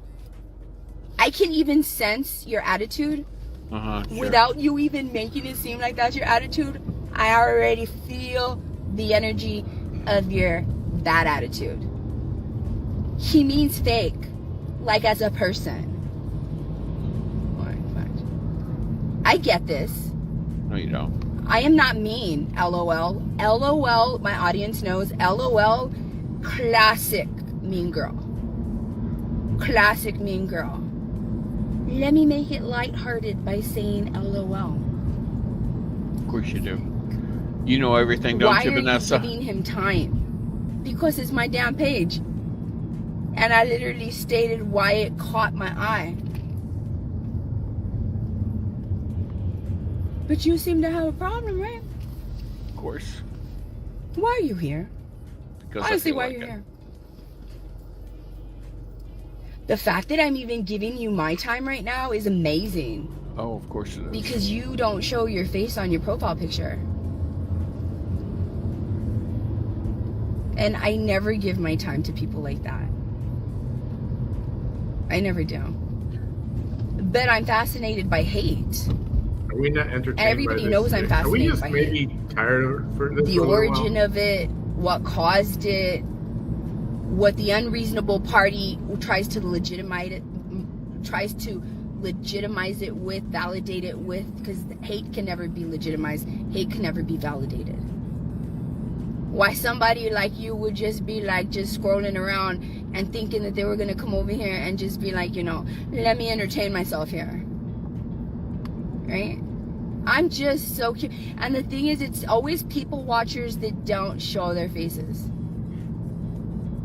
I can even sense your attitude. Sure. Without you even making it seem like that's your attitude. I already feel the energy of your bad attitude. He means fake, like as a person. I get this. No, you don't. I am not mean, LOL. LOL, my audience knows. LOL, classic mean girl. Classic mean girl. Let me make it lighthearted by saying LOL. Of course you do. You know everything, don't you, Vanessa? Why are you giving him time? Because it's my damn page. And I literally stated why it caught my eye. But you seem to have a problem, right? Of course. Why are you here? Because honestly, why are you here? The fact that I'm even giving you my time right now is amazing. Oh, of course it is. Because you don't show your face on your profile picture. And I never give my time to people like that. I never do. But I'm fascinated by hate. Are we not entertained? Everybody knows I'm fascinated by it. Are we just maybe tired for this? The origin of it, what caused it, what the unreasonable party tries to legitimize it with, validate it with, because hate can never be legitimized. Hate can never be validated. Why somebody like you would just be like just scrolling around and thinking that they were going to come over here and just be like, let me entertain myself here. Right? I'm just so cute. And the thing is, it's always people watchers that don't show their faces.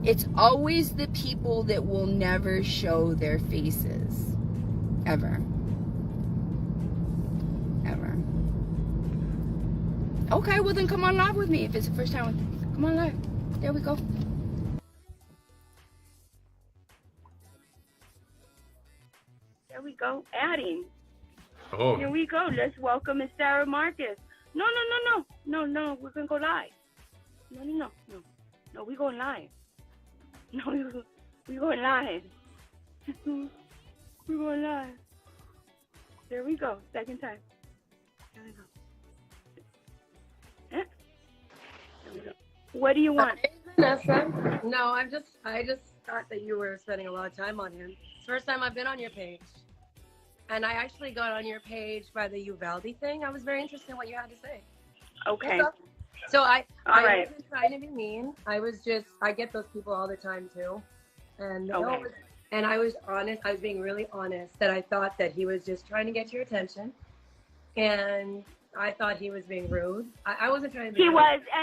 It's always the people that will never show their faces. Ever. Okay, well then come on live with me if it's the first time. Come on live. There we go. There we go. Adding. Oh. Here we go. Let's welcome Miss Sarah Marcus. No. We're gonna go live. No. We going live. No, we going live. We're going live. There we go. Second time. There we go. There we go. What do you want? Hey, Vanessa. No, I just thought that you were spending a lot of time on him. It's the first time I've been on your page. And I actually got on your page by the Uvalde thing. I was very interested in what you had to say. Okay. So I right. wasn't trying to be mean. I get those people all the time too. And okay. And I was honest. I was being really honest that I thought that he was just trying to get your attention. And I thought he was being rude. I wasn't trying to be He rude. was. I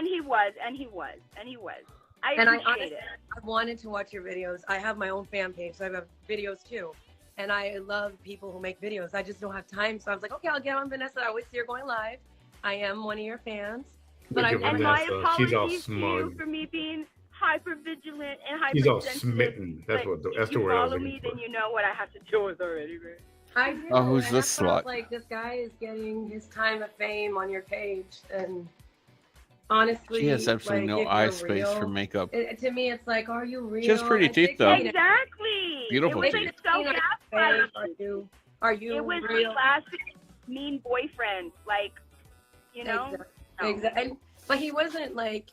appreciate it. I wanted to watch your videos. I have my own fan page, so I have videos too. And I love people who make videos. I just don't have time. So I was like, okay, I'll get on Vanessa. I always see her going live. I am one of your fans. But Look at and my Vanessa. She's all apologies to you smug. for me being hyper vigilant and hyper She's all sensitive. smitten. That's the word I was If you follow looking me, for. then you know what I have to deal with already, right? I do. Oh, who's and this that's why I was slut? like, this guy is getting his time of fame on your page. And honestly, She has absolutely like, no if eye you're space real, for makeup. to me, it's like, are you real? She has pretty At teeth, though. 16, Exactly. Beautiful it was teeth. like so gaslighting. Are you It was real? classic mean boyfriend, like, you know. Exactly. But he wasn't like,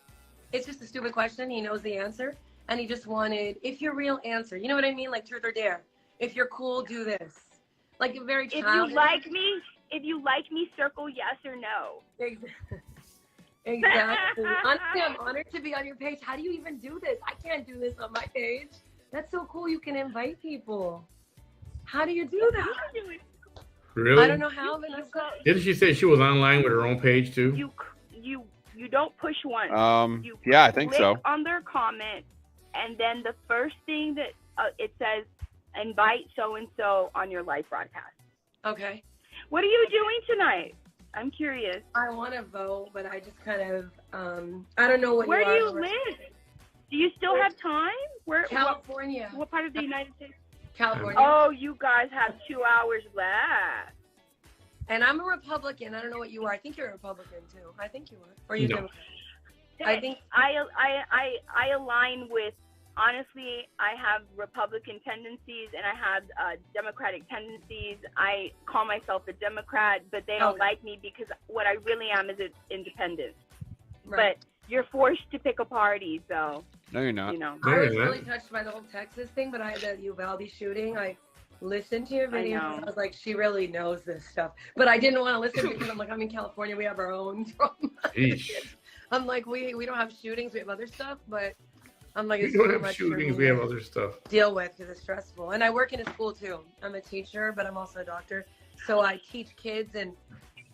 it's just a stupid question. He knows the answer. And he just wanted, if you're real, answer. You know what I mean? Like truth or dare. If you're cool, do this. Like a very childish. If you like me, circle yes or no. Exactly. Honestly, I'm honored to be on your page. How do you even do this? I can't do this on my page. That's so cool. You can invite people. How do you do that? Really? I don't know how, Vanessa. Didn't she say she was online with her own page too? You don't push once. Yeah, I think so. Click on their comment, and then the first thing that it says, invite so and so on your live broadcast. Okay. What are you doing tonight? I'm curious. I want to vote, but I just kind of, I don't know what Where you do are. you live? Do you still have time? Where? California. What part of the United States? California. Oh, you guys have 2 hours left. And I'm a Republican. I don't know what you are. I think you're a Republican too. I think you are. Or you No. Democrat. I think I align with, honestly, I have Republican tendencies and I have Democratic tendencies. I call myself a Democrat, but they don't like me because what I really am is an independent. right. But you're forced to pick a party, so, No, you're not. you know. No, I was you're really not. touched by the whole Texas thing, but the Uvalde shooting, I listened to your I videos. know. I was like, she really knows this stuff. But I didn't want to listen because I'm like, I'm in California. We have our own trauma. Yeesh. I'm like, we don't have shootings. We have other stuff, but I'm like, We it's don't too have much shootings. for We me have to other stuff. deal with because it's stressful. And I work in a school too. I'm a teacher, but I'm also a doctor. So I teach kids, and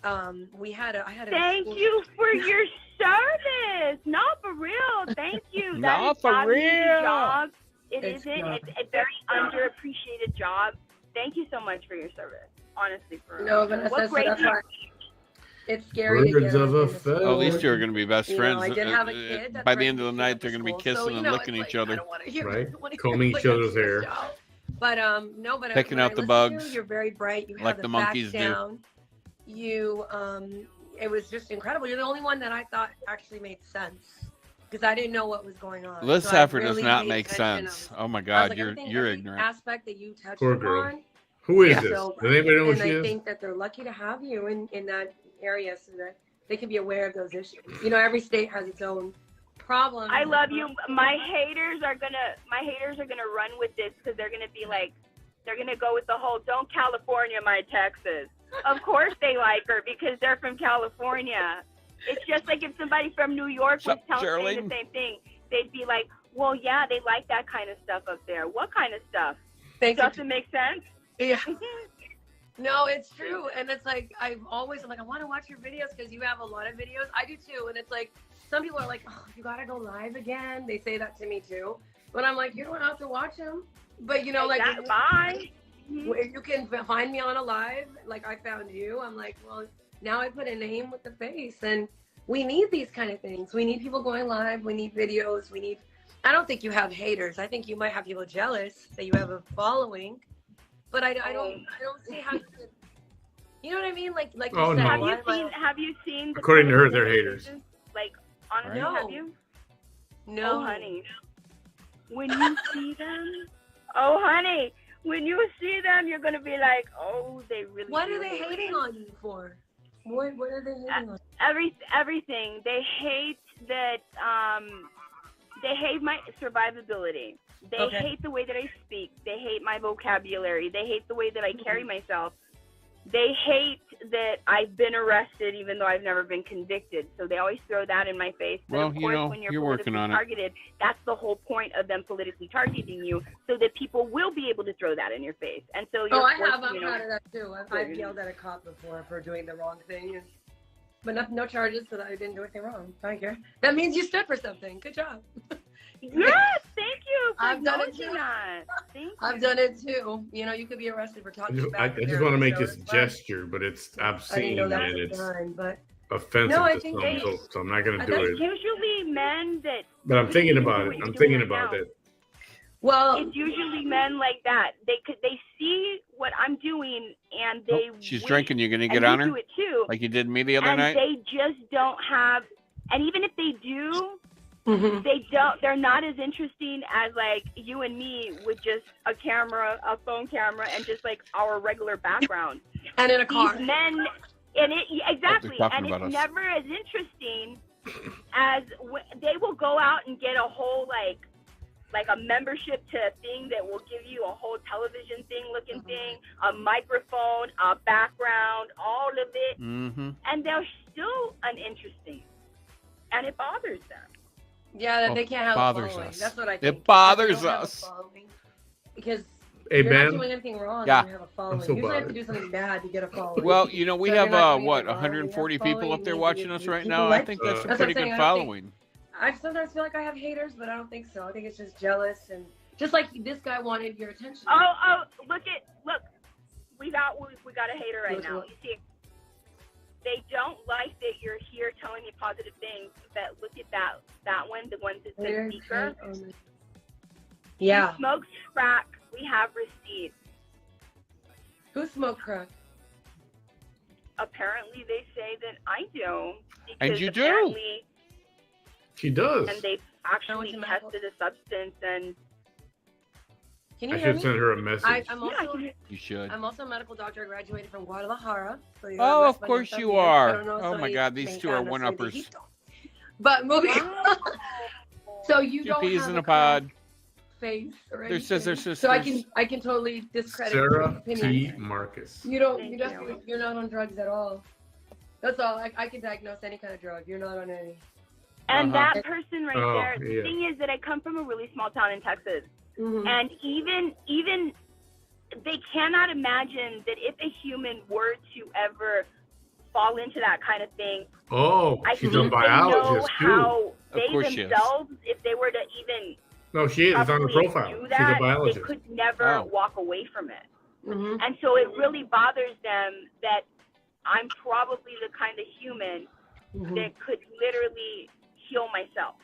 I had a Thank school- you for your service. No, for real. Thank you. No, That is for not an easy real. job. It's It's not. a very underappreciated job. Thank you so much for your service. Honestly, for real. No, Vanessa, What so grade that's do you- why it's scary to Birds get of a into feather. Well, at least you're going to be best You know, friends. I did have a kid that By the tried end to of the beat me night, up they're at going to be school. kissing So, you and know, licking it's each like, other. I don't want to hear Right? I don't wanna hear Combing like each other's this hair. show. But no, but Picking when out I the listen to bugs. you, you're very bright. You have Like the the facts monkeys do. down. You it was just incredible. You're the only one that I thought actually made sense because I didn't know what was going on. Liz So I Heffer does really not paid make attention. sense. Oh my I was God, like, you're every ignorant. aspect that you touched Poor girl. upon. Who is Yeah. this? So- Does anybody know who And she I is? think that they're lucky to have you in that area so that they can be aware of those issues. You know, every state has its own problem. I love you. My haters are gonna run with this because they're gonna be like, they're gonna go with the whole "Don't California my Texas." Of course they like her because they're from California. It's just like if somebody from New York was saying Geraldine? the same thing, they'd be like, "Well, yeah, they like that kind of stuff up there." What kind of stuff? Thank you. Doesn't make sense. Yeah. No, it's true. And it's like, I'm like, I want to watch your videos because you have a lot of videos. I do too. And it's like, some people are like, oh, you got to go live again. They say that to me too. But I'm like, you don't have to watch them. But you know, like, Bye. if you can find me on a live, like I found you, I'm like, well, now I put a name with the face. And we need these kind of things. We need people going live. We need videos. I don't think you have haters. I think you might have people jealous that you have a following, but I don't see how you could, you know what I mean? Like Oh, you said, no. Have you seen the According to her, they're haters. Like, honestly, No. have you? no, Oh, honey. When you see them, oh, honey, when you see them, you're going to be like, oh, they really What do are they hate hating me. on you for? What are they hating on? Everything. They hate that, they hate my survivability. They Okay. hate the way that I speak. They hate my vocabulary. They hate the way that I carry myself. They hate that I've been arrested even though I've never been convicted. So they always throw that in my face. But Well, of you course, know, when you're you're working politically on it. targeted, that's the whole point of them politically targeting you, so that people will be able to throw that in your face. And so you're I forced, have. I'm you proud know, of that too. I've yelled at a cop before for doing the wrong thing, but no charges so that I didn't do anything wrong. I don't care. That means you stood for something. Good job. Yes, thank you for I've done it acknowledging too. that. Thank you. I've done it too. You know, you could be arrested for I talking just, back. I just want to make this gesture, but it's I didn't obscene know that and was it's done, but offensive No, I to think some, they- so I'm not going to I do think it. It's usually men that. But I'm thinking about it. What you're I'm doing thinking right about now. it. well, It's usually men like that. They see what I'm doing and they. She's wish- drinking. You gonna and get you on her do it too. like you did me the other And night? they just don't have. And even if they do, mhm. they don't. They're not as interesting as like you and me with just a camera, a phone camera, and just like our regular background. and in a car. These men, and it exactly, talking and about it's us. never as interesting as they will go out and get a whole like a membership to a thing that will give you a whole television thing looking thing, a microphone, a background, all of it, Mm-hmm. and they're still uninteresting, and it bothers them. Yeah, that Well, they can't have a bothers following. us. That's what I It think. bothers They don't have a us. following. Because Hey, you're not Ben. doing anything wrong. Yeah. When you have a following. so You usually have to bothered. do something bad to get a following. Well, you know, we So have you're not doing what anything wrong. 140 You have people up following, there you watching need us to- right people now. I like think you. that's a That's pretty what I'm good saying. I don't think- following. I sometimes feel like I have haters, but I don't think so. I think it's just jealous and just like this guy wanted your attention. Oh, look, we got a hater right now. You see, they don't like that you're here telling me positive things. But look at that one, the one that says speaker. Yeah. Smokes crack. We have receipts. Who smoked crack? Apparently, they say that I do. And because you do. apparently- She does. And they've actually to medical- tested a substance, and Can you I hear should me? send her a message. I'm yeah, I also can- You should. I'm also a medical doctor. I graduated from Guadalajara. So you Oh, know, of course you are. Oh my God, these two are one-uppers. But moving on. So you Two don't peas have in a a pod. crack face or They're scissor anything. sisters. So I can totally discredit your Sarah opinion. T. Marcus. You don't. Thank You definitely. You're not on drugs at all. That's all. I can diagnose any kind of drug. You're not on any. And Uh-huh. that person right Oh, there. yeah. The thing is that I come from a really small town in Texas, Mhm. and even they cannot imagine that if a human were to ever fall into that kind of thing, Oh, I she's think a they know biologist too. how they course she is. themselves, if they were to even No, she is. It's on her probably profile. do She's that, a they biologist. could never Oh. walk away from it. Mhm. And so it really bothers them that I'm probably the kind of human Mhm. that could literally heal myself.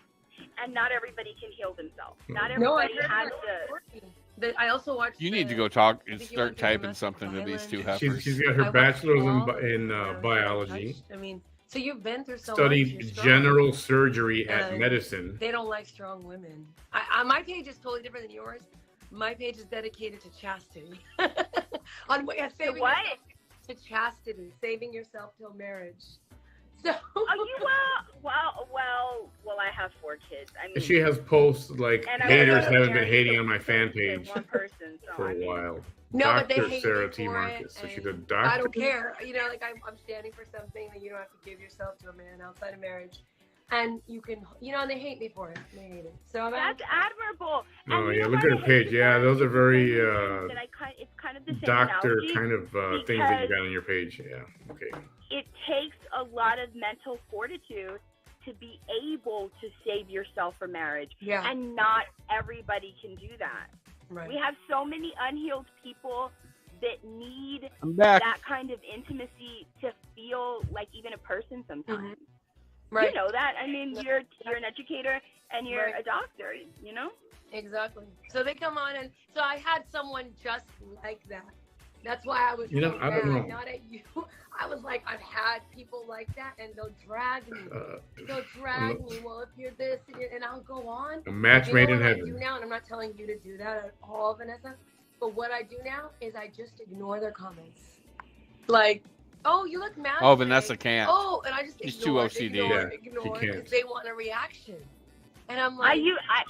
And not everybody can heal themselves. Not No, I everybody has heard the. I also watched. You need to the- go talk and I think you start went through typing domestic something to these two violence. heifers. She's got I her watched bachelor's all of in it. I was biology. touched. I mean, so you've been through so much. Studied You're strong. general surgery at And medicine. They don't like strong women. My page is totally different than yours. My page is dedicated to chastity. On saving what? yourself to chastity, saving yourself till marriage. So. Oh, you well, I have 4 kids. I mean, She has posts like and I haters was haven't been married hating to- on my fan to page one person, so for I a mean, while. No, but they Dr. hate Sarah me T. for Marcus. it, So she's and a doctor. I don't care. You know, like I'm standing for something that you don't have to give yourself to a man outside of marriage, and you can, and they hate me for it. They hate it. So that's admirable. Oh, And you yeah, know look what? at her I hate page. Yeah, those are very it's kind of the same doctor analogy. kind of things that you because- got on your page. Yeah. Okay. It takes a lot of mental fortitude to be able to save yourself for marriage. Yeah. And not everybody can do that. Right. We have so many unhealed people that need I'm back. that kind of intimacy to feel like even a person sometimes. Right. You know that. I mean, you're an educator and you're a doctor, you know? Exactly. So they come on, and so I had someone just like that. That's why I was I don't know. not at you. I was like, I've had people like that, and they'll drag me. Well, if you're this, and I'll go on. A match made in heaven. What I do now, and I'm not telling you to do that at all, Vanessa, but what I do now is I just ignore their comments. Like, oh, you look mad. Oh, Vanessa can't. Oh, and I just She's ignore, too OCD. ignore because they want a reaction. And I'm like, I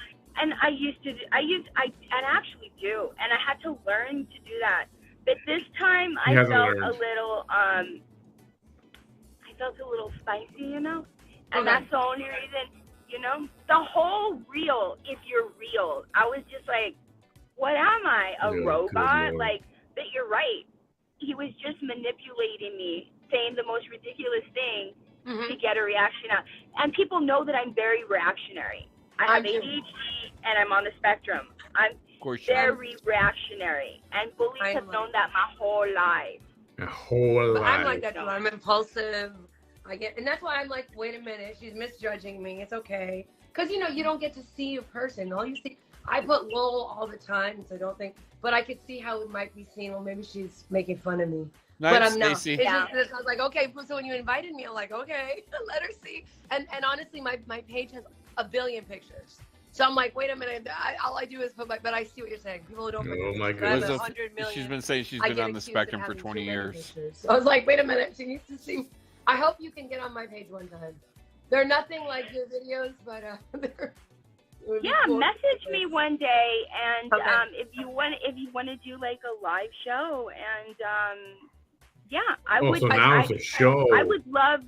actually do, and I had to learn to do that. But this time I felt a little spicy, you know, and that's the only reason, you know, the whole reel. If you're real, I was just like, what am I, a robot? Like, but you're right. He was just manipulating me, saying the most ridiculous thing to get a reaction out. And people know that I'm very reactionary. I have ADHD and I'm on the spectrum. I'm very reactionary, and bullies have known that my whole life. I'm like that too. I'm impulsive. And that's why I'm like, wait a minute, she's misjudging me. It's okay, because you know you don't get to see a person. All you see, I put lol all the time, so don't think. But I could see how it might be seen. Well, maybe she's making fun of me. Nice, but I'm not. Stacey. I was like, okay. So when you invited me, I'm like, okay, let her see. And honestly, my page has a billion pictures. So I'm like, wait a minute. All I do is put but I see what you're saying. People don't. Oh my goodness. 100 million. She's been saying she's been on the spectrum for 20 years. So I was like, wait a minute. She needs to see. I hope you can get on my page one time. They're nothing like your videos, but cool. Message me one day, and if you want to do like a live show, and I would. So now it's a show. I would love.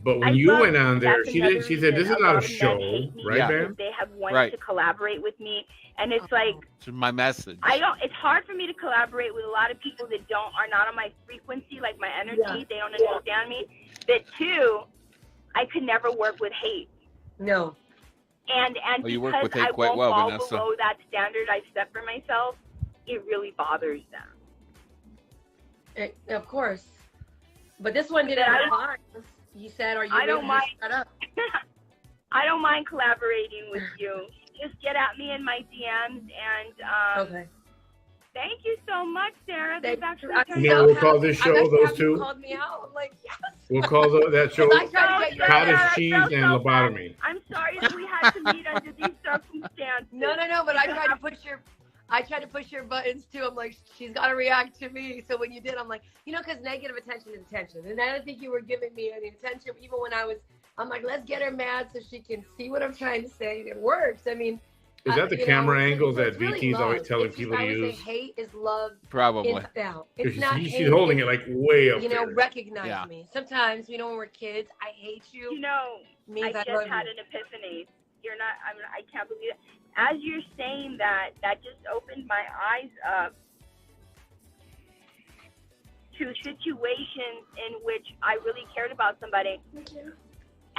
But when you went on there, she said, this is not a show, right, man? They have wanted to collaborate with me, and it's like... It's my message. It's hard for me to collaborate with a lot of people that are not on my frequency, like my energy. Yeah. They don't understand me. But two, I could never work with hate. No. And you because work with hate I quite won't well, fall Vanessa. below that standard I set for myself, it really bothers them. Of course. But this one didn't have time. You said, "Are you?" I don't mind. Shut up. I don't mind collaborating with you. Just get at me in my DMs, and okay. Thank you so much, Sarah. This actually we'll call this show those two. Called me out. I'm like, yes. We'll call that show cottage cheese and lobotomy. I'm sorry that we had to meet under these circumstances. No. But I tried to push your buttons too. I'm like, she's got to react to me. So when you did, I'm like, because negative attention is attention. And I don't think you were giving me any attention. Even when I'm like, let's get her mad so she can see what I'm trying to say. And it works. I mean. Is that the camera angle that VT is always telling people to use? Hate is love. Probably. It's not hate. She's holding it like way up there. Recognize me. Sometimes, when we're kids, I hate you. I just had an epiphany. I can't believe it. As you're saying that just opened my eyes up to situations in which I really cared about somebody.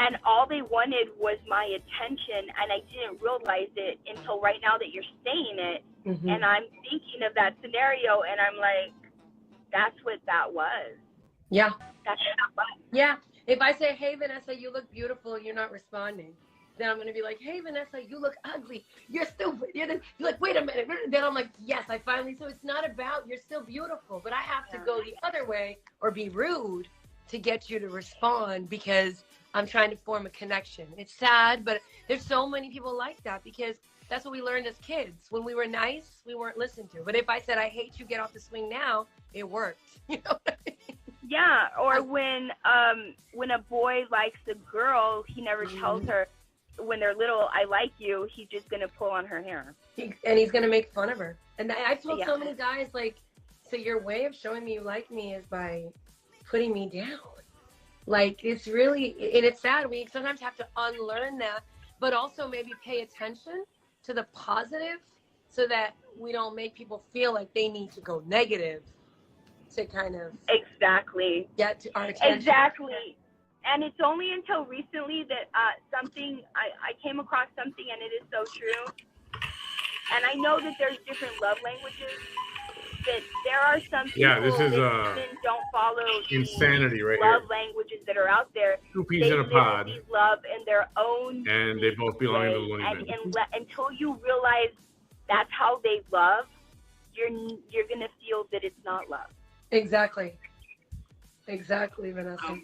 And all they wanted was my attention, and I didn't realize it until right now that you're saying it. Mm-hmm. And I'm thinking of that scenario, and I'm like, that's what that was. Yeah. That's what that was. Yeah. If I say, hey, Vanessa, you look beautiful, and you're not responding, then I'm going to be like, hey, Vanessa, you look ugly. You're stupid. You're like, wait a minute. Then I'm like, yes, I finally. So it's not about you're still beautiful, but I have to go the other way or be rude to get you to respond because I'm trying to form a connection. It's sad, but there's so many people like that because that's what we learned as kids. When we were nice, we weren't listened to. But if I said, I hate you, get off the swing now, it worked. You know what I mean? Yeah, or when a boy likes a girl, he never tells her when they're little, I like you, he's just going to pull on her hair. And he's going to make fun of her. And I've told so many guys, like, so your way of showing me you like me is by putting me down. Like, it's really, and it's sad. We sometimes have to unlearn that, but also maybe pay attention to the positive so that we don't make people feel like they need to go negative to kind of get to our attention. Exactly. And it's only until recently that I came across something, and it is so true. And I know that there's different love languages, that there are some people Yeah, this is that even don't follow insanity right love here. languages that are out there. Two peas They in a pod, literally love in their own and they both belong in the way, Looney and Bin. until you realize that's how they love, you're gonna feel that it's not love. Exactly, Vanessa.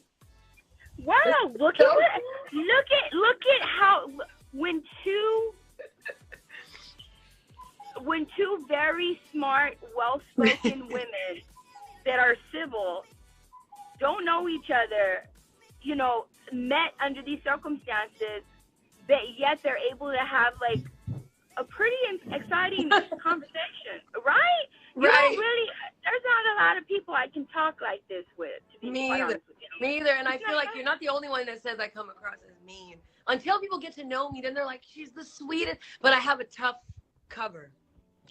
Wow! Look at how when two very smart, well-spoken women that are civil don't know each other, met under these circumstances, but yet they're able to have like a pretty exciting conversation, right? You don't really. There's not a lot of people I can talk like this with. To be Me quite either. honest with you. Me either. And I feel like you're not the only one that says I come across as mean. Until people get to know me, then they're like, she's the sweetest. But I have a tough cover.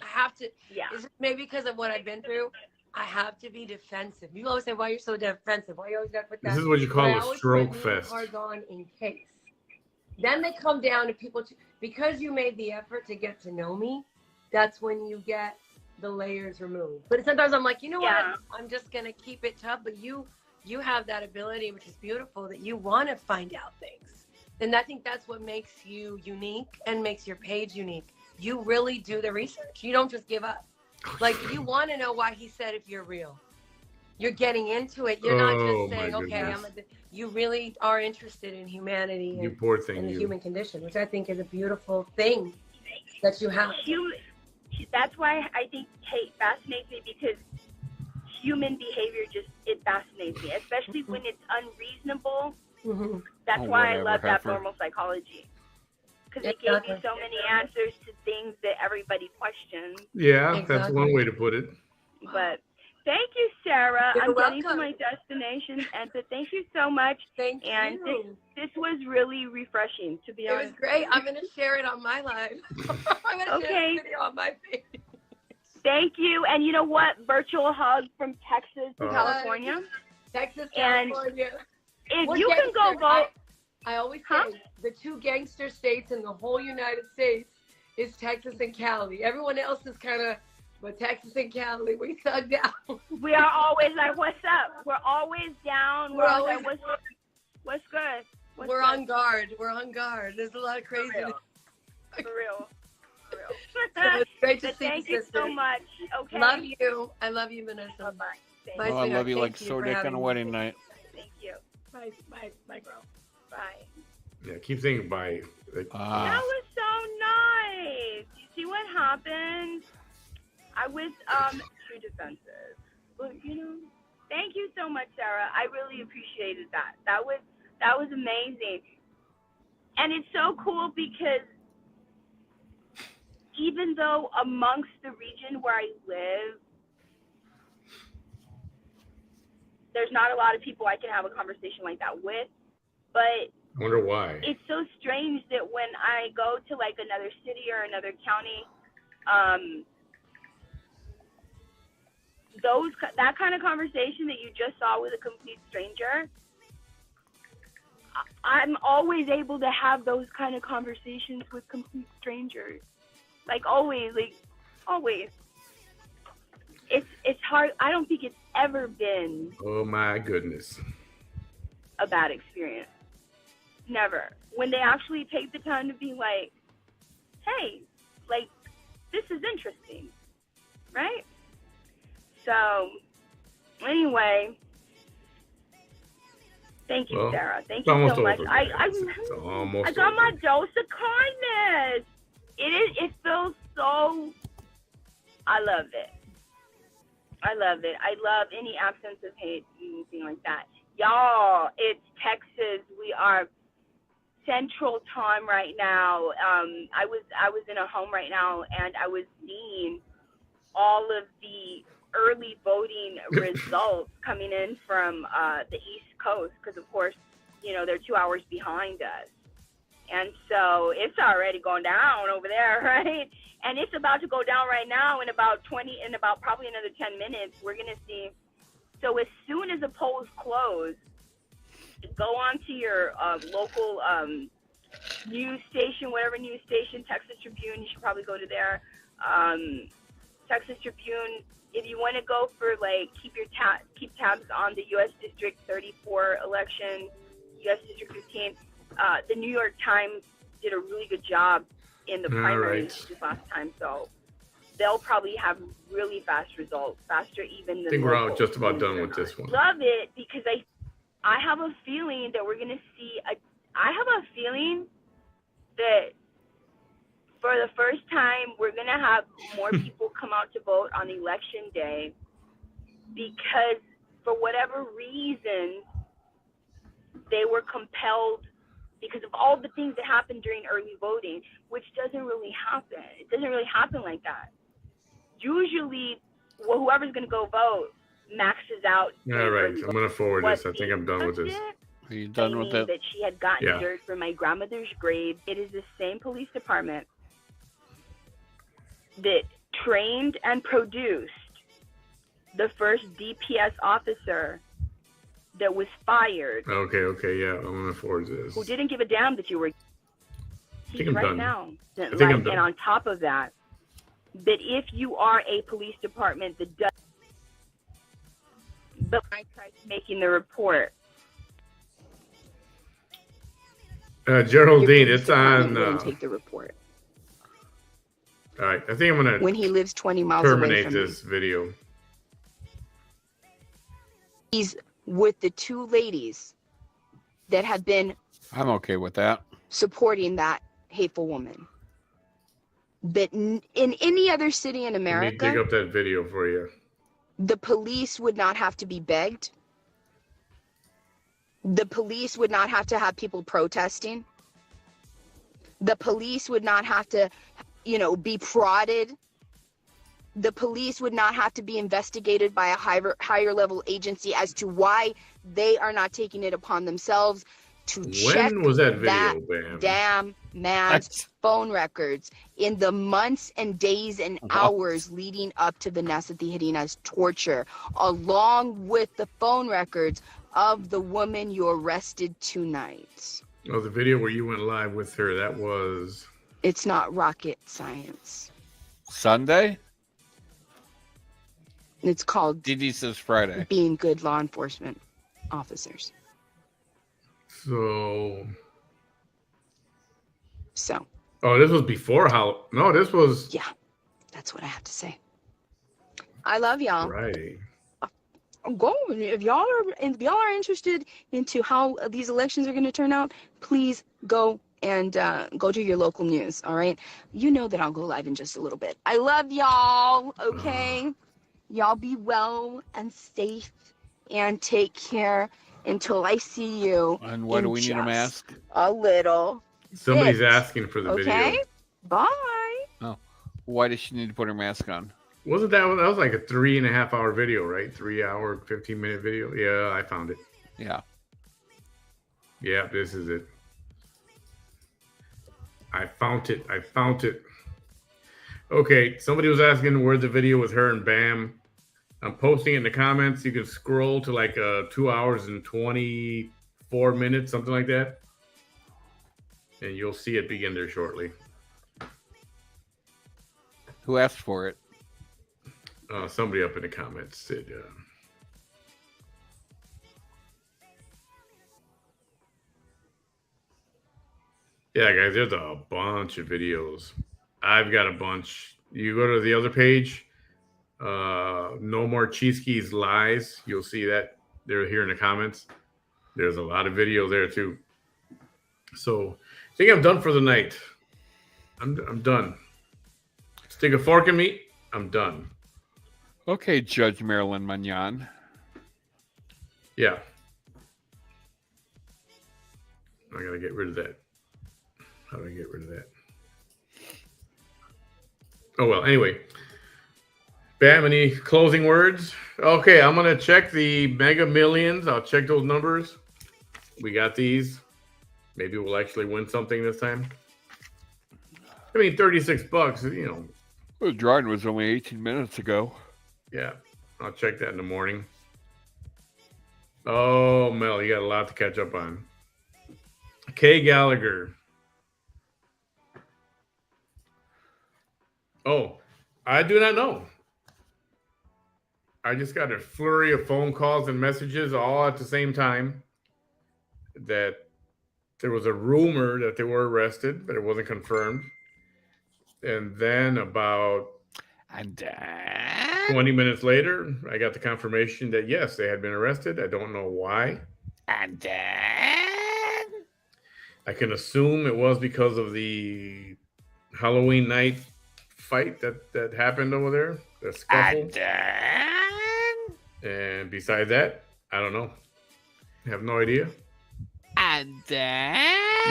I have to. Yeah. Maybe because of what I've been through, I have to be defensive. People always say, why are you so defensive? Why you always got to put that? This is what you call I a always stroke put fest. cards on in case. Then they come down to people, because you made the effort to get to know me, that's when you get the layers removed. But sometimes I'm like, you know what? I'm just going to keep it tough. But you have that ability, which is beautiful, that you want to find out things. And I think that's what makes you unique and makes your page unique. You really do the research. You don't just give up. Like, you want to know why he said if you're real. You're getting into it. You're not just saying, okay, you really are interested in humanity and, poor thing, and the human condition, which I think is a beautiful thing that you have. That's why I think hate fascinates me, because human behavior it fascinates me, especially when it's unreasonable. Mm-hmm. That's why I love abnormal psychology, because it gave me so many answers to things that everybody questions. Yeah, that's one way to put it. But thank you, Sarah. You're I'm welcome. getting to my destination, and so thank you so much. Thank and you. This was really refreshing, to be honest. It was great. I'm going to share it on my live. I'm going to share the video on my page. Thank you. And you know what? Virtual hug from Texas to California. Texas, California. And if you can go vote. I always say the two gangster states in the whole United States is Texas and Cali. Everyone else is kind of, but Texas and Cali, we thug down. We are always like, what's up? We're always down. We're always like, what's good? We're on guard. We're on guard. There's a lot of craziness. For real. So it's great to see thank you so much. Okay. Love you. I love you, Vanessa. Bye. Oh, I love you like Sodic on a wedding night. Thank you. Bye, girl. Bye. Yeah, keep saying bye. That was so nice. You see what happened? I was too defensive. But thank you so much, Sarah. I really appreciated that. That was amazing. And it's so cool because even though amongst the region where I live, there's not a lot of people I can have a conversation like that with, but I wonder why. It's so strange that when I go to like another city or another county, that kind of conversation that you just saw with a complete stranger, I'm always able to have those kind of conversations with complete strangers. Like always. It's hard. I don't think it's ever been. Oh my goodness. A bad experience. Never. When they actually take the time to be like, hey, like, this is interesting, right? So, anyway, thank you, Sarah. Thank you so much. I got my dose of kindness. It feels so, I love it. I love any absence of hate, anything like that. Y'all, it's Texas. We are Central Time right now. I was in a home right now, and I was seeing all of the early voting results coming in from the East Coast, because of course, they're 2 hours behind us, and so it's already going down over there, right? And it's about to go down right now in about probably another 10 minutes. We're gonna see. So as soon as the polls close, go on to your local news station, whatever news station, Texas Tribune, you should probably go to there, Texas Tribune. If you want to go for like keep tabs on the U.S. District 34 election, U.S. District 15. The New York Times did a really good job in the primaries this last time, so they'll probably have really fast results, faster even than. I think we're just about done with this one. Love it because I have a feeling that we're gonna see I have a feeling that for the first time we're gonna have more people come out to vote on election day because for whatever reason they were compelled because of all the things that happened during early voting, which doesn't really happen. It doesn't really happen like that. Usually, whoever's going to go vote maxes out. All right, I'm going to forward this. I think I'm done with this. Are you done with it? That she had gotten dirt from my grandmother's grave. It is the same police department that trained and produced the first DPS officer that was fired. Okay, yeah, I'm gonna forward this. Who didn't give a damn that you were. I think I'm done. Now. I think I'm done. And on top of that, that if you are a police department that does, but I tried making the report. Geraldine, it's on. Take the report. All right, I think I'm gonna. When he lives 20 miles terminate away from this video. He's with the two ladies that have been I'm okay with that. supporting that hateful woman. But in any other city in America, let me dig up that video for you. The police would not have to be begged. The police would not have to have people protesting. The police would not have to, be prodded. The police would not have to be investigated by a higher level agency as to why they are not taking it upon themselves to check was that video, damn man's phone records in the months and days and hours leading up to Vanessa Tijerina's torture, along with the phone records of the woman you arrested tonight. Oh, the video where you went live with her, that was... It's not rocket science. Sunday? It's called DD says Friday. Being good law enforcement officers. So. Oh, this was before how? No, this was. Yeah, that's what I have to say. I love y'all. Right. Go if y'all are interested into how these elections are going to turn out. Please go and go to your local news. All right. You know that I'll go live in just a little bit. I love y'all. Okay. Y'all be well and safe and take care until I see you. And why do we need a mask? A little. Somebody's asking for the video. Okay. Bye. Oh, why does she need to put her mask on? Wasn't that was like a 3.5 hour video, right? 3 hour, 15-minute video. Yeah, I found it. Yeah. Yeah, this is it. I found it. Okay, somebody was asking where the video with her and Bam. I'm posting it in the comments. You can scroll to like 2 hours and 24 minutes, something like that. And you'll see it begin there shortly. Who asked for it? Somebody up in the comments said. Yeah, guys, there's a bunch of videos. I've got a bunch. You go to the other page, No More Cheeski's Lies. You'll see that they're here in the comments. There's a lot of video there too. So I think I'm done for the night. I'm done. Stick a fork in me. I'm done. Okay, Judge Marilyn Magnan. Yeah. I gotta get rid of that. How do I get rid of that? Oh, well, anyway. Bam, any closing words? Okay, I'm going to check the Mega Millions. I'll check those numbers. We got these. Maybe we'll actually win something this time. I mean, $36, The drawing was only 18 minutes ago. Yeah, I'll check that in the morning. Oh, Mel, you got a lot to catch up on. Kay Gallagher. Oh, I do not know. I just got a flurry of phone calls and messages all at the same time that there was a rumor that they were arrested, but it wasn't confirmed. And then about 20 minutes later, I got the confirmation that, yes, they had been arrested. I don't know why. And then I can assume it was because of the Halloween night fight that happened over there, the scuffle. And besides that, I don't know. I have no idea. And then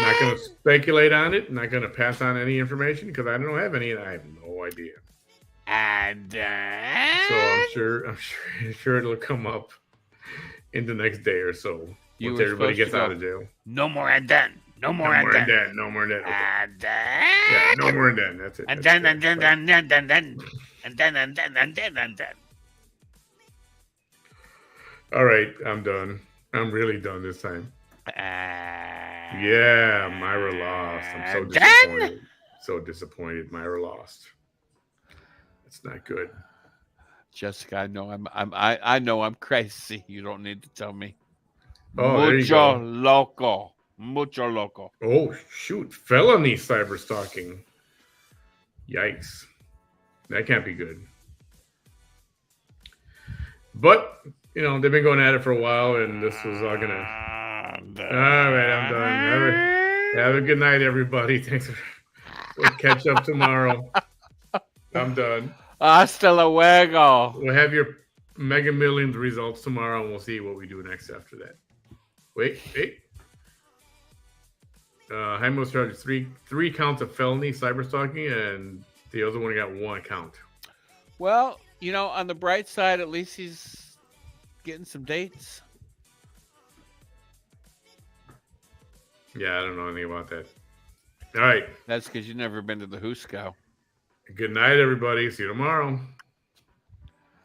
Not going to speculate on it. Not going to pass on any information because I don't have any, and I have no idea. And then So I'm sure it'll come up in the next day or so once everybody gets out of jail. No more and then. No more and then. No more and then. Okay. And then. Yeah, no more and then. That's it. And then. And then. All right, I'm done. I'm really done this time. Yeah, Myra lost. I'm so disappointed. So disappointed. Myra lost. It's not good. Jessica, I know I'm crazy. You don't need to tell me. Oh, there you go. Mucho loco. Oh, shoot. Felony cyber stalking. Yikes. That can't be good. But, they've been going at it for a while, and this was all going to... All right, I'm done. Have a good night, everybody. Thanks. We'll catch up tomorrow. I'm done. Hasta luego. We'll have your Mega Millions results tomorrow, and we'll see what we do next after that. Wait. Jaime was charged three counts of felony cyber stalking, and the other one got 1 count. Well, on the bright side, at least he's getting some dates. Yeah, I don't know anything about that. All right. That's because you've never been to the Husco. Good night, everybody. See you tomorrow.